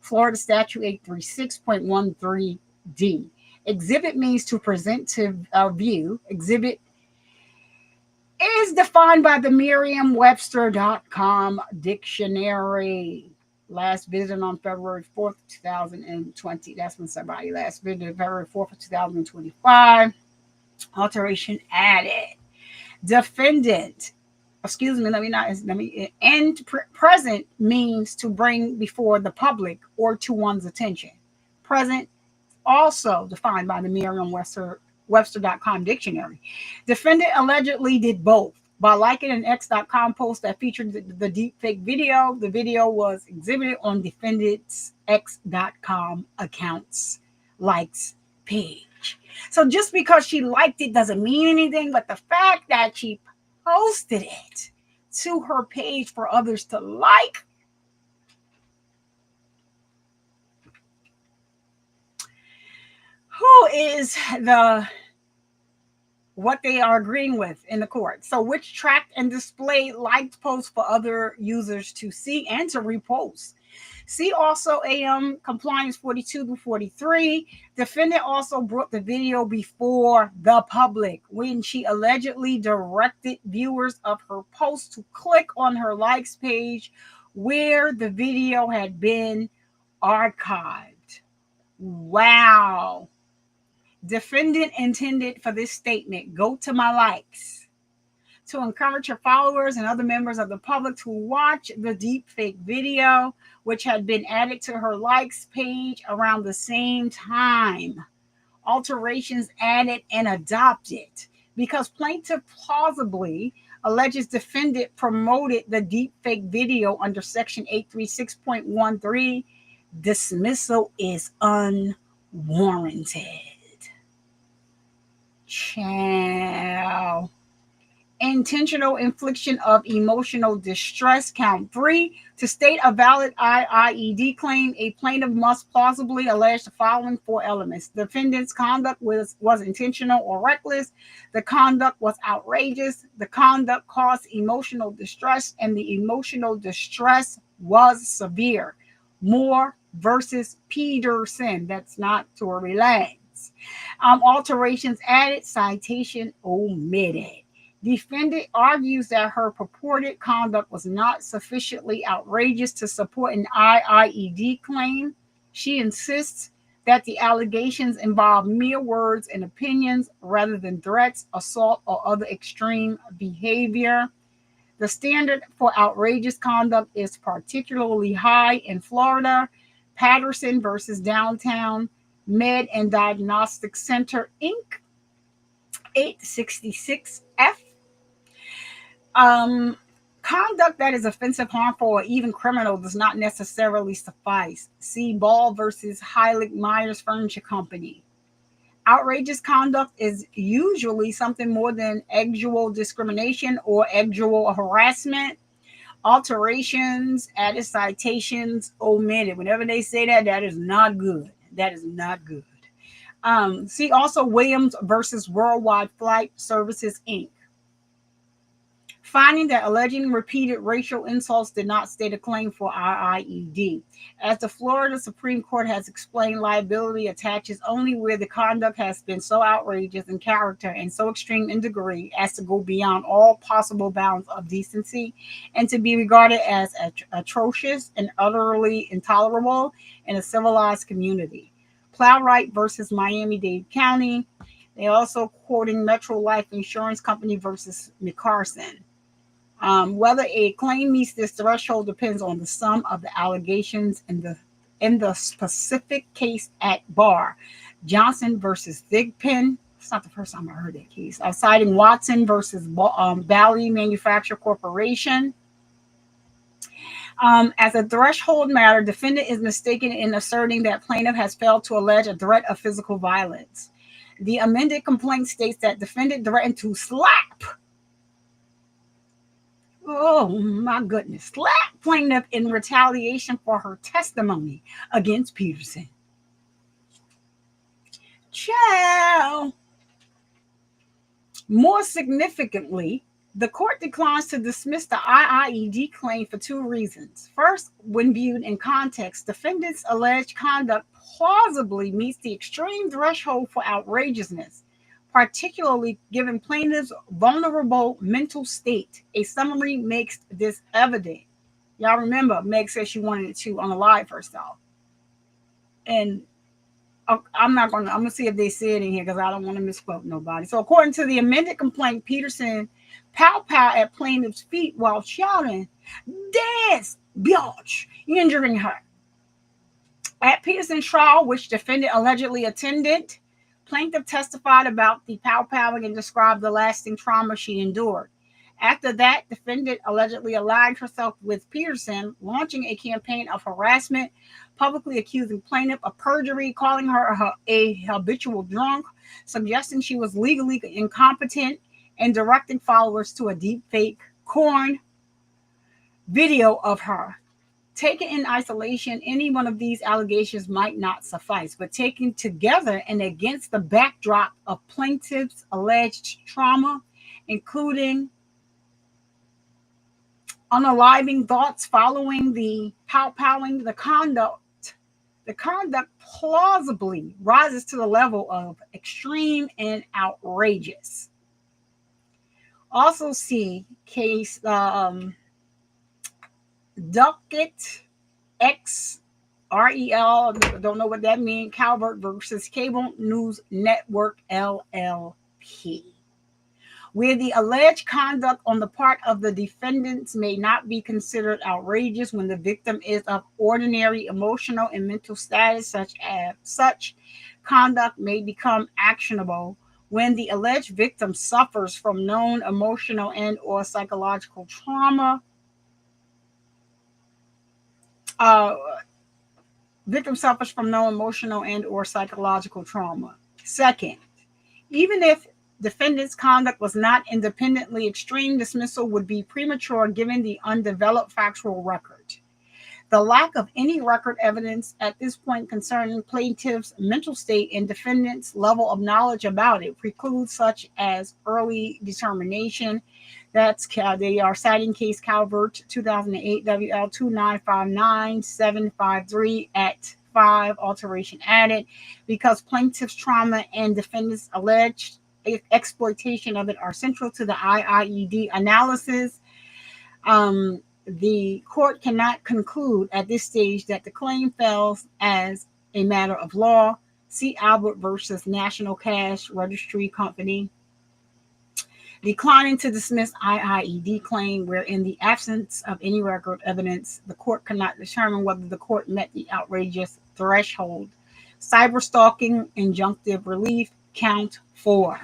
S1: Florida Statute 836.13D. Exhibit means to present to view. Exhibit is defined by the Merriam-Webster.com dictionary. Last visited on February 4th, 2020. That's when somebody last visited, February 4th of 2025. Alteration added. Defendant. Present means to bring before the public or to one's attention. Present also defined by the Merriam-Webster.com dictionary. Defendant allegedly did both by liking an X.com post that featured the deepfake video. The video was exhibited on defendant's X.com account's likes page. So just because she liked it doesn't mean anything, but the fact that she posted it to her page for others to like, who is what they are agreeing with in the court. So which tracked and displayed liked posts for other users to see and to repost. See also AM Compliance 42 to 43. Defendant also brought the video before the public when she allegedly directed viewers of her post to click on her likes page where the video had been archived. Wow. Defendant intended for this statement, go to my likes, to encourage her followers and other members of the public to watch the deepfake video, which had been added to her likes page around the same time. Alterations added and adopted because plaintiff plausibly alleges defendant promoted the deepfake video under Section 836.13. Dismissal is unwarranted. Ciao. Intentional infliction of emotional distress, count 3. To state a valid IIED claim, a plaintiff must plausibly allege the following 4 elements. The defendant's conduct was intentional or reckless. The conduct was outrageous. The conduct caused emotional distress, and the emotional distress was severe. Moore versus Peterson. That's not Tory Lanez. Alterations added, citation omitted. Defendant argues that her purported conduct was not sufficiently outrageous to support an IIED claim. She insists that the allegations involve mere words and opinions rather than threats, assault, or other extreme behavior. The standard for outrageous conduct is particularly high in Florida. Patterson versus Downtown Med and Diagnostic Center, Inc., 866F. Conduct that is offensive, harmful, or even criminal does not necessarily suffice. See Ball versus Heilig Myers Furniture Company. Outrageous conduct is usually something more than actual discrimination or actual harassment. Alterations, added, citations omitted. Whenever they say that, that is not good. That is not good. See also Williams versus Worldwide Flight Services, Inc. Finding that alleging repeated racial insults did not state a claim for IIED. As the Florida Supreme Court has explained, liability attaches only where the conduct has been so outrageous in character and so extreme in degree as to go beyond all possible bounds of decency and to be regarded as atrocious and utterly intolerable in a civilized community. Plowright versus Miami-Dade County. They also quoting Metro Life Insurance Company versus McCarson. Whether a claim meets this threshold depends on the sum of the allegations in the specific case at bar. Johnson versus Thigpen. It's not the first time I heard that case. Citing Watson versus Valley Manufacturer Corporation. As a threshold matter, defendant is mistaken in asserting that plaintiff has failed to allege a threat of physical violence. The amended complaint states that defendant threatened to slap. Oh my goodness. Slap plaintiff in retaliation for her testimony against Peterson. Ciao. More significantly, the court declines to dismiss the IIED claim for 2 reasons. First, when viewed in context, defendant's alleged conduct plausibly meets the extreme threshold for outrageousness, particularly given plaintiff's vulnerable mental state. A summary makes this evident. Y'all remember, Meg said she wanted it to unalive herself. And I'm going to see if they say it in here because I don't want to misquote nobody. So according to the amended complaint, Peterson pow at plaintiff's feet while shouting, "Dance, biatch," injuring her. At Peterson's trial, which defendant allegedly attended, plaintiff testified about the powwowing and described the lasting trauma she endured. After that, defendant allegedly allied herself with Peterson, launching a campaign of harassment, publicly accusing plaintiff of perjury, calling her a habitual drunk, suggesting she was legally incompetent, and directing followers to a deepfake corn video of her. Taken in isolation, any one of these allegations might not suffice, but taken together and against the backdrop of plaintiff's alleged trauma, including unaliving thoughts following the powwowing, the conduct plausibly rises to the level of extreme and outrageous. Also see case Duckett XREL, don't know what that means, Calvert versus Cable News Network LLP, where the alleged conduct on the part of the defendants may not be considered outrageous when the victim is of ordinary emotional and mental status. Such conduct may become actionable when the alleged victim suffers from known emotional and or psychological trauma. Victim suffers from known emotional and or psychological trauma. Second, even if defendant's conduct was not independently extreme, dismissal would be premature given the undeveloped factual record. The lack of any record evidence at this point concerning plaintiff's mental state and defendant's level of knowledge about it precludes such as early determination. They are citing case Calvert 2008 WL 2959753 at 5, alteration added, because plaintiff's trauma and defendant's alleged exploitation of it are central to the IIED analysis. The court cannot conclude at this stage that the claim fails as a matter of law. See Albert versus National Cash Registry Company. Declining to dismiss IIED claim, where in the absence of any record evidence, the court cannot determine whether the court met the outrageous threshold. Cyberstalking, injunctive relief, count 4.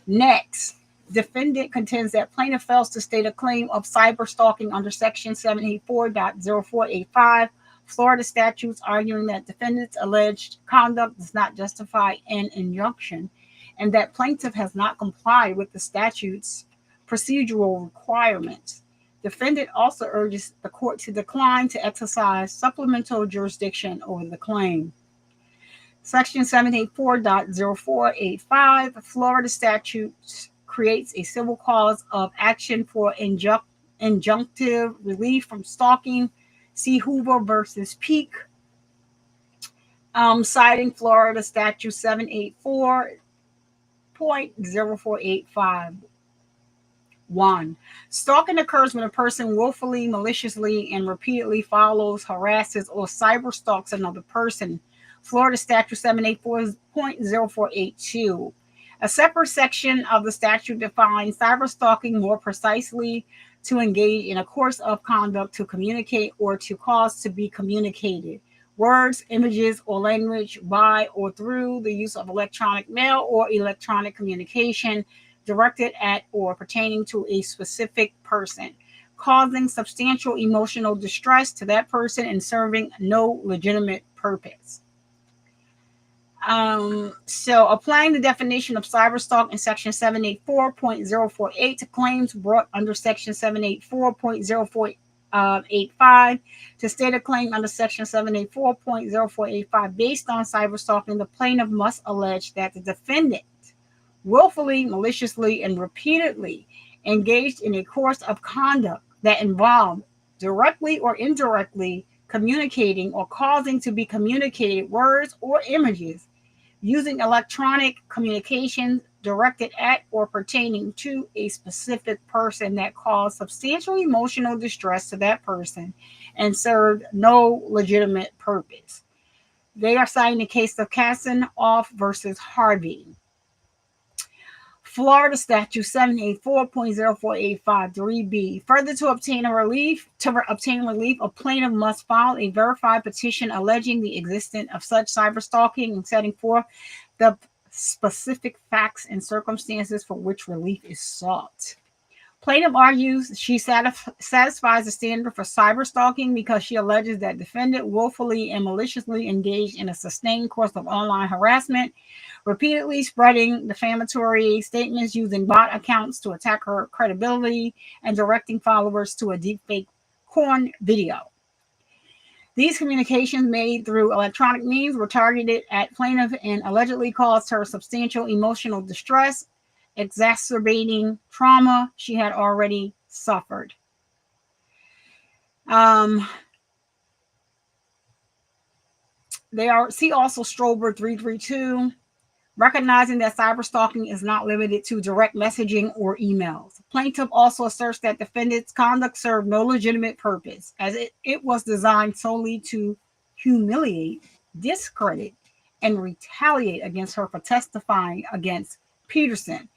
S1: Next, defendant contends that plaintiff fails to state a claim of cyberstalking under section 784.0485 Florida statutes, arguing that defendant's alleged conduct does not justify an injunction and that plaintiff has not complied with the statute's procedural requirements. Defendant also urges the court to decline to exercise supplemental jurisdiction over the claim. Section 784.0485 Florida statute creates a civil cause of action for injunctive relief from stalking. See Hoover versus Peak, citing Florida statute 784.0485. 1. Stalking occurs when a person willfully, maliciously, and repeatedly follows, harasses, or cyberstalks another person. Florida statute 784.0482. A separate section of the statute defines cyberstalking more precisely: to engage in a course of conduct to communicate or to cause to be communicated. Words, images, or language by or through the use of electronic mail or electronic communication directed at or pertaining to a specific person, causing substantial emotional distress to that person and serving no legitimate purpose. So applying the definition of cyberstalk in section 784.048 to claims brought under section 784.0485 to state a claim under section 784.0485 based on cyberstalking, the plaintiff must allege that the defendant willfully, maliciously, and repeatedly engaged in a course of conduct that involved directly or indirectly communicating or causing to be communicated words or images using electronic communications directed at or pertaining to a specific person that caused substantial emotional distress to that person and served no legitimate purpose. They are citing the case of Kasanoff versus Harvey. Florida Statute 784.04853B. Further, to obtain relief, a plaintiff must file a verified petition alleging the existence of such cyberstalking and setting forth the specific facts and circumstances for which relief is sought. Plaintiff argues she satisfies the standard for cyberstalking because she alleges that defendant willfully and maliciously engaged in a sustained course of online harassment, repeatedly spreading defamatory statements using bot accounts to attack her credibility and directing followers to a deepfake porn video. These communications made through electronic means were targeted at plaintiff and allegedly caused her substantial emotional distress, exacerbating trauma she had already suffered. See also Strober 332, recognizing that cyberstalking is not limited to direct messaging or emails. Plaintiff also asserts that defendant's conduct served no legitimate purpose, as it was designed solely to humiliate, discredit, and retaliate against her for testifying against Peterson.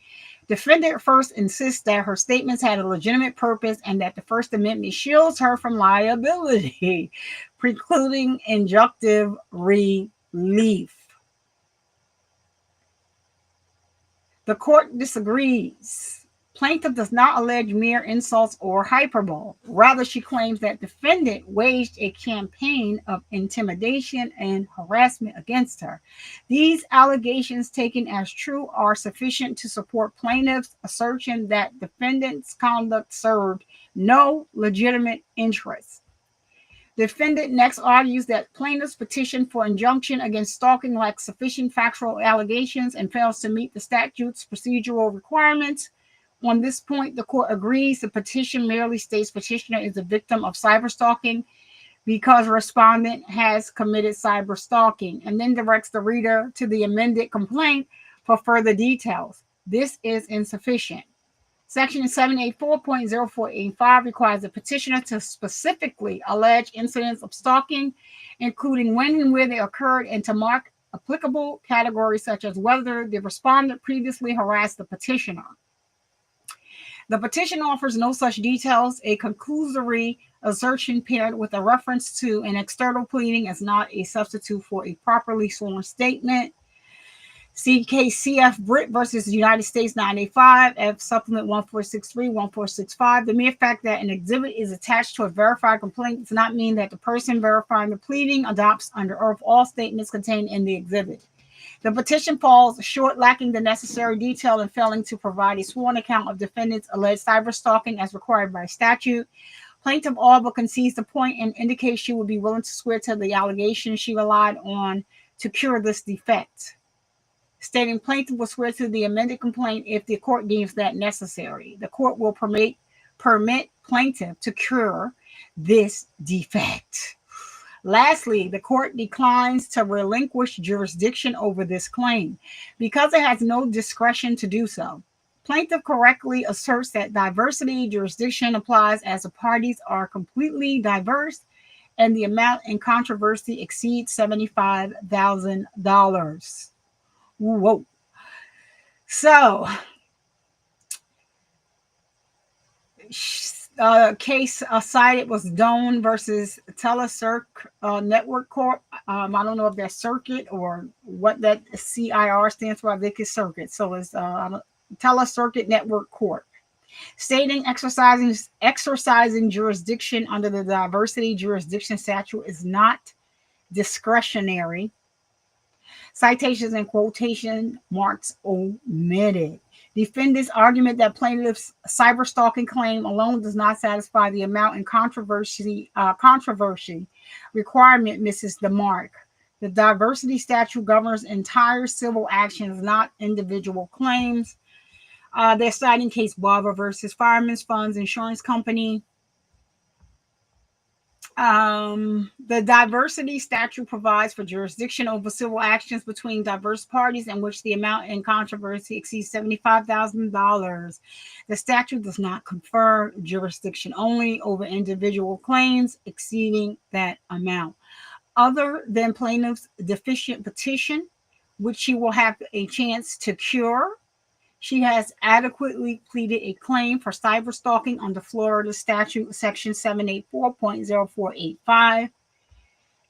S1: Defendant first insists that her statements had a legitimate purpose and that the First Amendment shields her from liability, precluding injunctive relief. The court disagrees. Plaintiff does not allege mere insults or hyperbole. Rather, she claims that defendant waged a campaign of intimidation and harassment against her. These allegations, taken as true, are sufficient to support plaintiff's assertion that defendant's conduct served no legitimate interest. Defendant next argues that plaintiff's petition for injunction against stalking lacks sufficient factual allegations and fails to meet the statute's procedural requirements. On this point, the court agrees the petition merely states petitioner is a victim of cyberstalking because respondent has committed cyberstalking, and then directs the reader to the amended complaint for further details. This is insufficient. Section 784.0485 requires the petitioner to specifically allege incidents of stalking, including when and where they occurred, and to mark applicable categories such as whether the respondent previously harassed the petitioner. The petition offers no such details. A conclusory assertion paired with a reference to an external pleading is not a substitute for a properly sworn statement. CKCF Britt versus United States 985, F Supplement 1463, 1465. The mere fact that an exhibit is attached to a verified complaint does not mean that the person verifying the pleading adopts under oath all statements contained in the exhibit. The petition falls short, lacking the necessary detail and failing to provide a sworn account of defendant's alleged cyberstalking as required by statute. Plaintiff all but concedes the point and indicates she would be willing to swear to the allegation she relied on to cure this defect, stating plaintiff will swear to the amended complaint if the court deems that necessary. The court will permit plaintiff to cure this defect. Lastly, the court declines to relinquish jurisdiction over this claim because it has no discretion to do so. Plaintiff correctly asserts that diversity jurisdiction applies as the parties are completely diverse and the amount in controversy exceeds $75,000. Whoa. So, case cited was Doan versus Telecirc Network Corp. I don't know if that's circuit or what that CIR stands for. I think it's circuit. So it's Telecircuit Network Corp. Stating exercising jurisdiction under the diversity jurisdiction statute is not discretionary. Citations and quotation marks omitted. Defendant's argument that plaintiff's cyberstalking claim alone does not satisfy the amount in controversy requirement misses the mark. The diversity statute governs entire civil actions, not individual claims. They're citing case Barber versus Fireman's Funds Insurance Company. The diversity statute provides for jurisdiction over civil actions between diverse parties in which the amount in controversy exceeds $75,000. The statute does not confer jurisdiction only over individual claims exceeding that amount. Other than plaintiff's deficient petition, which she will have a chance to cure, She has adequately pleaded a claim for cyberstalking under Florida statute section 784.0485.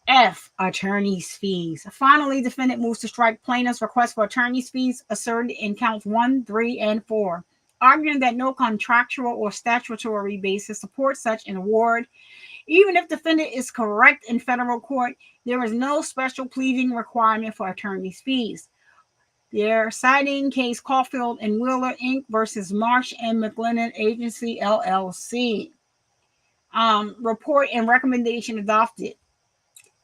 S1: F. Attorney's fees. Finally, defendant moves to strike plaintiff's request for attorney's fees asserted in counts 1, 3, and 4, arguing that no contractual or statutory basis supports such an award. Even if defendant is correct in federal court, there is no special pleading requirement for attorney's fees. They're citing case Caulfield and Wheeler Inc. versus Marsh and McLennan Agency LLC. Report and recommendation adopted.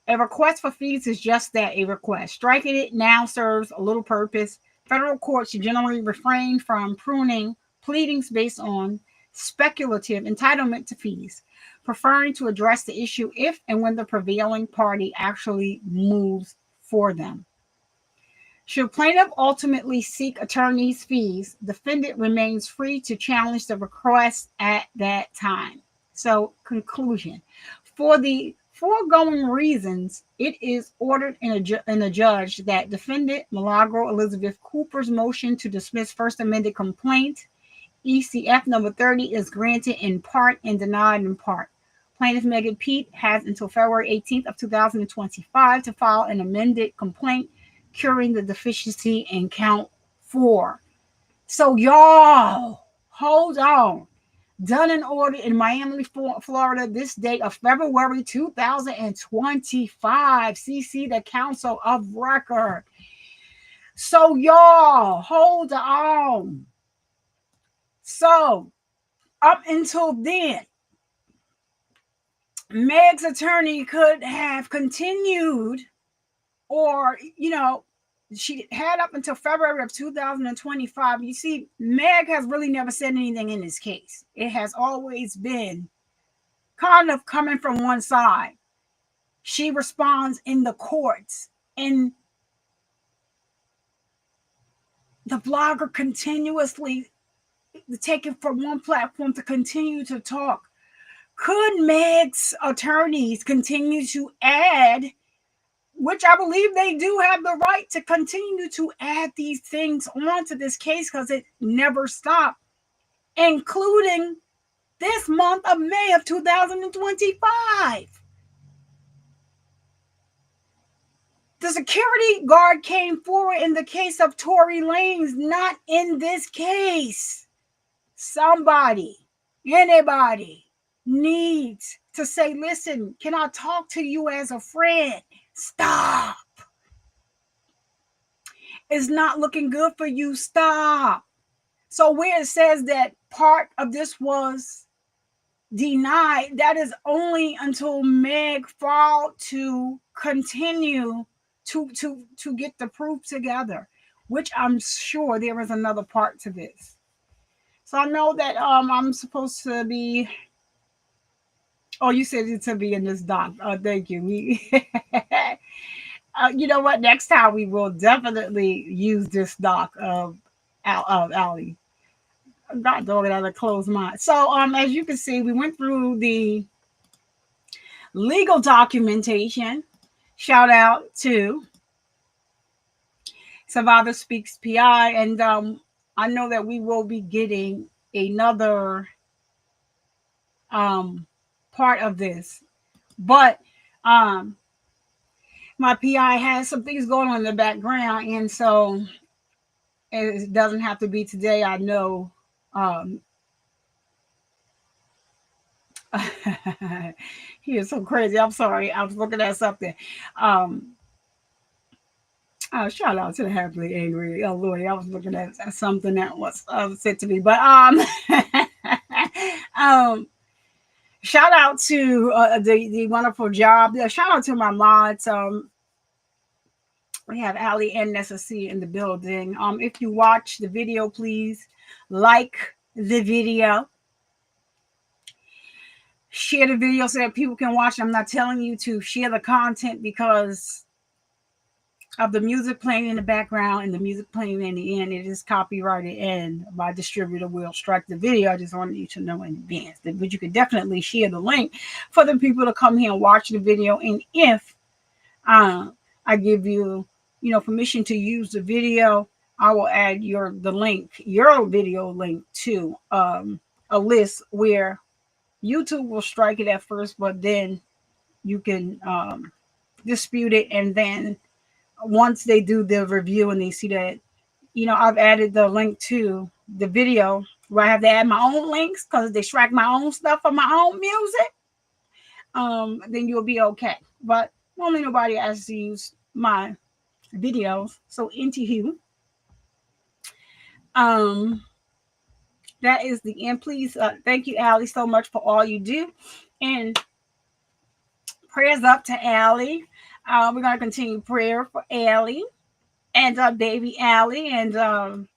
S1: A request for fees is just that, a request. Striking it now serves a little purpose. Federal courts generally refrain from pruning pleadings based on speculative entitlement to fees, preferring to address the issue if and when the prevailing party actually moves for them. Should plaintiff ultimately seek attorney's fees, defendant remains free to challenge the request at that time. So, conclusion. For the foregoing reasons, it is ordered in a judge that defendant Milagro Elizabeth Cooper's motion to dismiss first amended complaint, ECF number 30, is granted in part and denied in part. Plaintiff Megan Pete has until February 18th of 2025 to file an amended complaint curing the deficiency in count 4. So y'all, hold on. Done and ordered in Miami, Florida, this date of February 2025. CC the Council of Record. So y'all, hold on. So up until then, Meg's attorney could have continued, or, she had up until February of 2025. You see, Meg has really never said anything in this case. It has always been kind of coming from one side. She responds in the courts, and the blogger continuously taken from one platform to continue to talk. Could Meg's attorneys continue to add, which I believe they do have the right to continue to add these things onto this case because it never stopped, including this month of May of 2025. The security guard came forward in the case of Tory Lanez, not in this case. Somebody, anybody needs to say, listen, can I talk to you as a friend? Stop. It's not looking good for you. Stop. So where it says that part of this was denied, that is only until Meg filed to continue to get the proof together, which I'm sure there is another part to this. So I know that I'm supposed to be. Oh, you said it to be in this doc. Thank you. You know what? Next time we will definitely use this doc of Allie. God dog it out of closed mind. So as you can see, we went through the legal documentation. Shout out to Survivor Speaks PI, and I know that we will be getting another part of this, but my PI has some things going on in the background, and so it doesn't have to be today. I know he is so crazy. I'm sorry, I was looking at something. Shout out to the happily angry. Oh Lord, I was looking at something that was said to me, but shout out to the wonderful job. Shout out to my mods. We have Ali and Nessa in the building. If you watch the video, please like the video. Share the video so that people can watch. I'm not telling you to share the content because of the music playing in the background and the music playing in the end. It is copyrighted and my distributor will strike the video. I just wanted you to know in advance. But you could definitely share the link for the people to come here and watch the video. And if I give you, permission to use the video, I will add your video link to a list where YouTube will strike it at first, but then you can dispute it, and then once they do the review and they see that, I've added the link to the video where I have to add my own links because they strike my own stuff for my own music, then you'll be okay. But only nobody has to use my videos. So anywho, that is the end. Please, thank you, Allie, so much for all you do, and prayers up to Allie. We're gonna continue prayer for Allie and baby Allie, and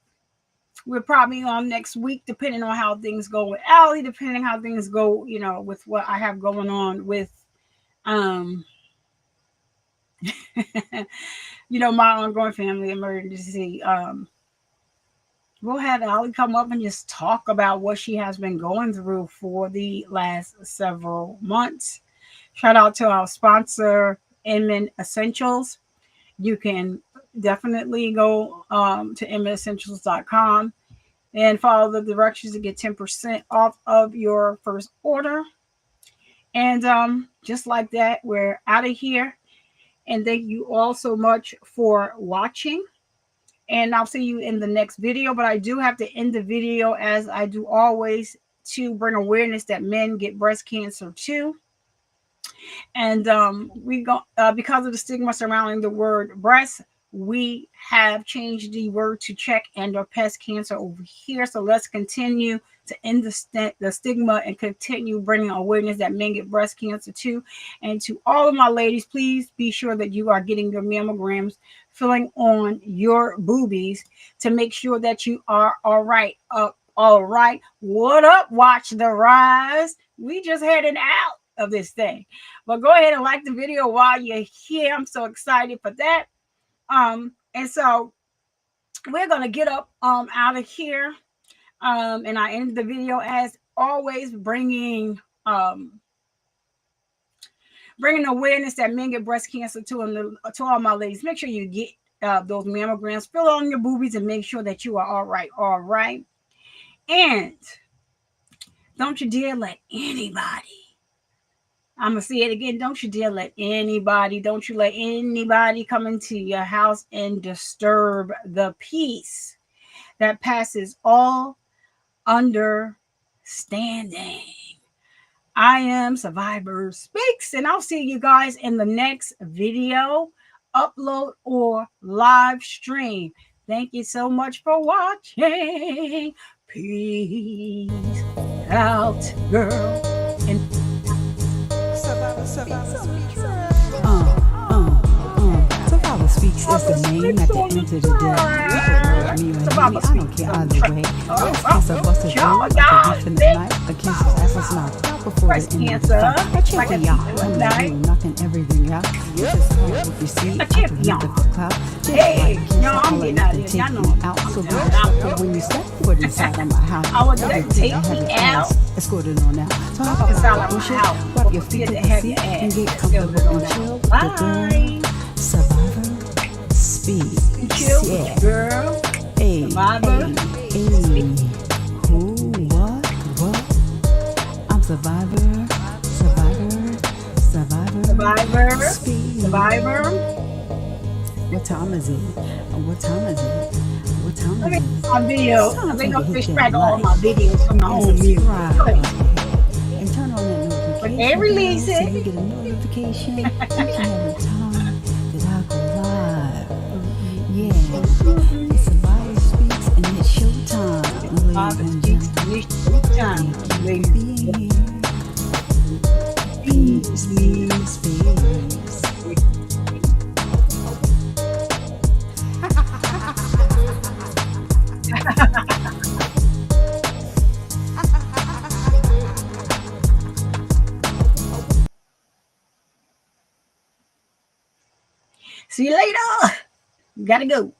S1: we're probably on next week, depending on how things go with Allie, depending how things go, with what I have going on with, my ongoing family emergency. We'll have Allie come up and just talk about what she has been going through for the last several months. Shout out to our sponsor, Inman Essentials. You can definitely go to inmanessentials.com and follow the directions to get 10% off of your first order. And just like that, we're out of here. And thank you all so much for watching. And I'll see you in the next video. But I do have to end the video, as I do always, to bring awareness that men get breast cancer too. And because of the stigma surrounding the word breast, we have changed the word to check and or pest cancer over here. So let's continue to end the stigma and continue bringing awareness that men get breast cancer too. And to all of my ladies, please be sure that you are getting your mammograms, filling on your boobies to make sure that you are all right. All right. What up? Watch the rise. We just heading out of this thing. But go ahead and like the video while you're here. I'm so excited for that. And so we're gonna get up out of here. And I end the video as always, bringing awareness that men get breast cancer too. And to all my ladies, make sure you get those mammograms, fill on your boobies, and make sure that you are all right. All right. And don't you dare let anybody, I'm going to say it again, don't you dare let anybody come into your house and disturb the peace that passes all understanding. I am Survivor Speaks, and I'll see you guys in the next video, upload or live stream. Thank you so much for watching. Peace out, girl. And Survivor Speaks is the name at the end of the day. I don't care either way. Breast cancer busted through like a thief in the night. The cancer's ass is knocked out before the end of the fight. I check it out. I'm knocking everything out. You just call if you see. I can leave the cloud. Hey, no, I'm getting out of here. Y'all know. So when you step foot inside of my house, I would take me out. Escorted on out. Talk about bullshit. Wipe your feet to have your ass. And get comfortable and chill. Bye. Survivor Speaks. Chill, yeah. Girl. Hey, Survivor. Hey. Who? What? I'm Survivor. Speaks. Survivor. What time is it? My video. They gonna fish back all my videos from my own music. And turn on that notification. When they release it, so you get a notification each and every time that I go live. Yeah, it's Survivor Speaks, and it's showtime. Ladies and gentlemen, thank you for being here. Peace. See you later. Gotta go.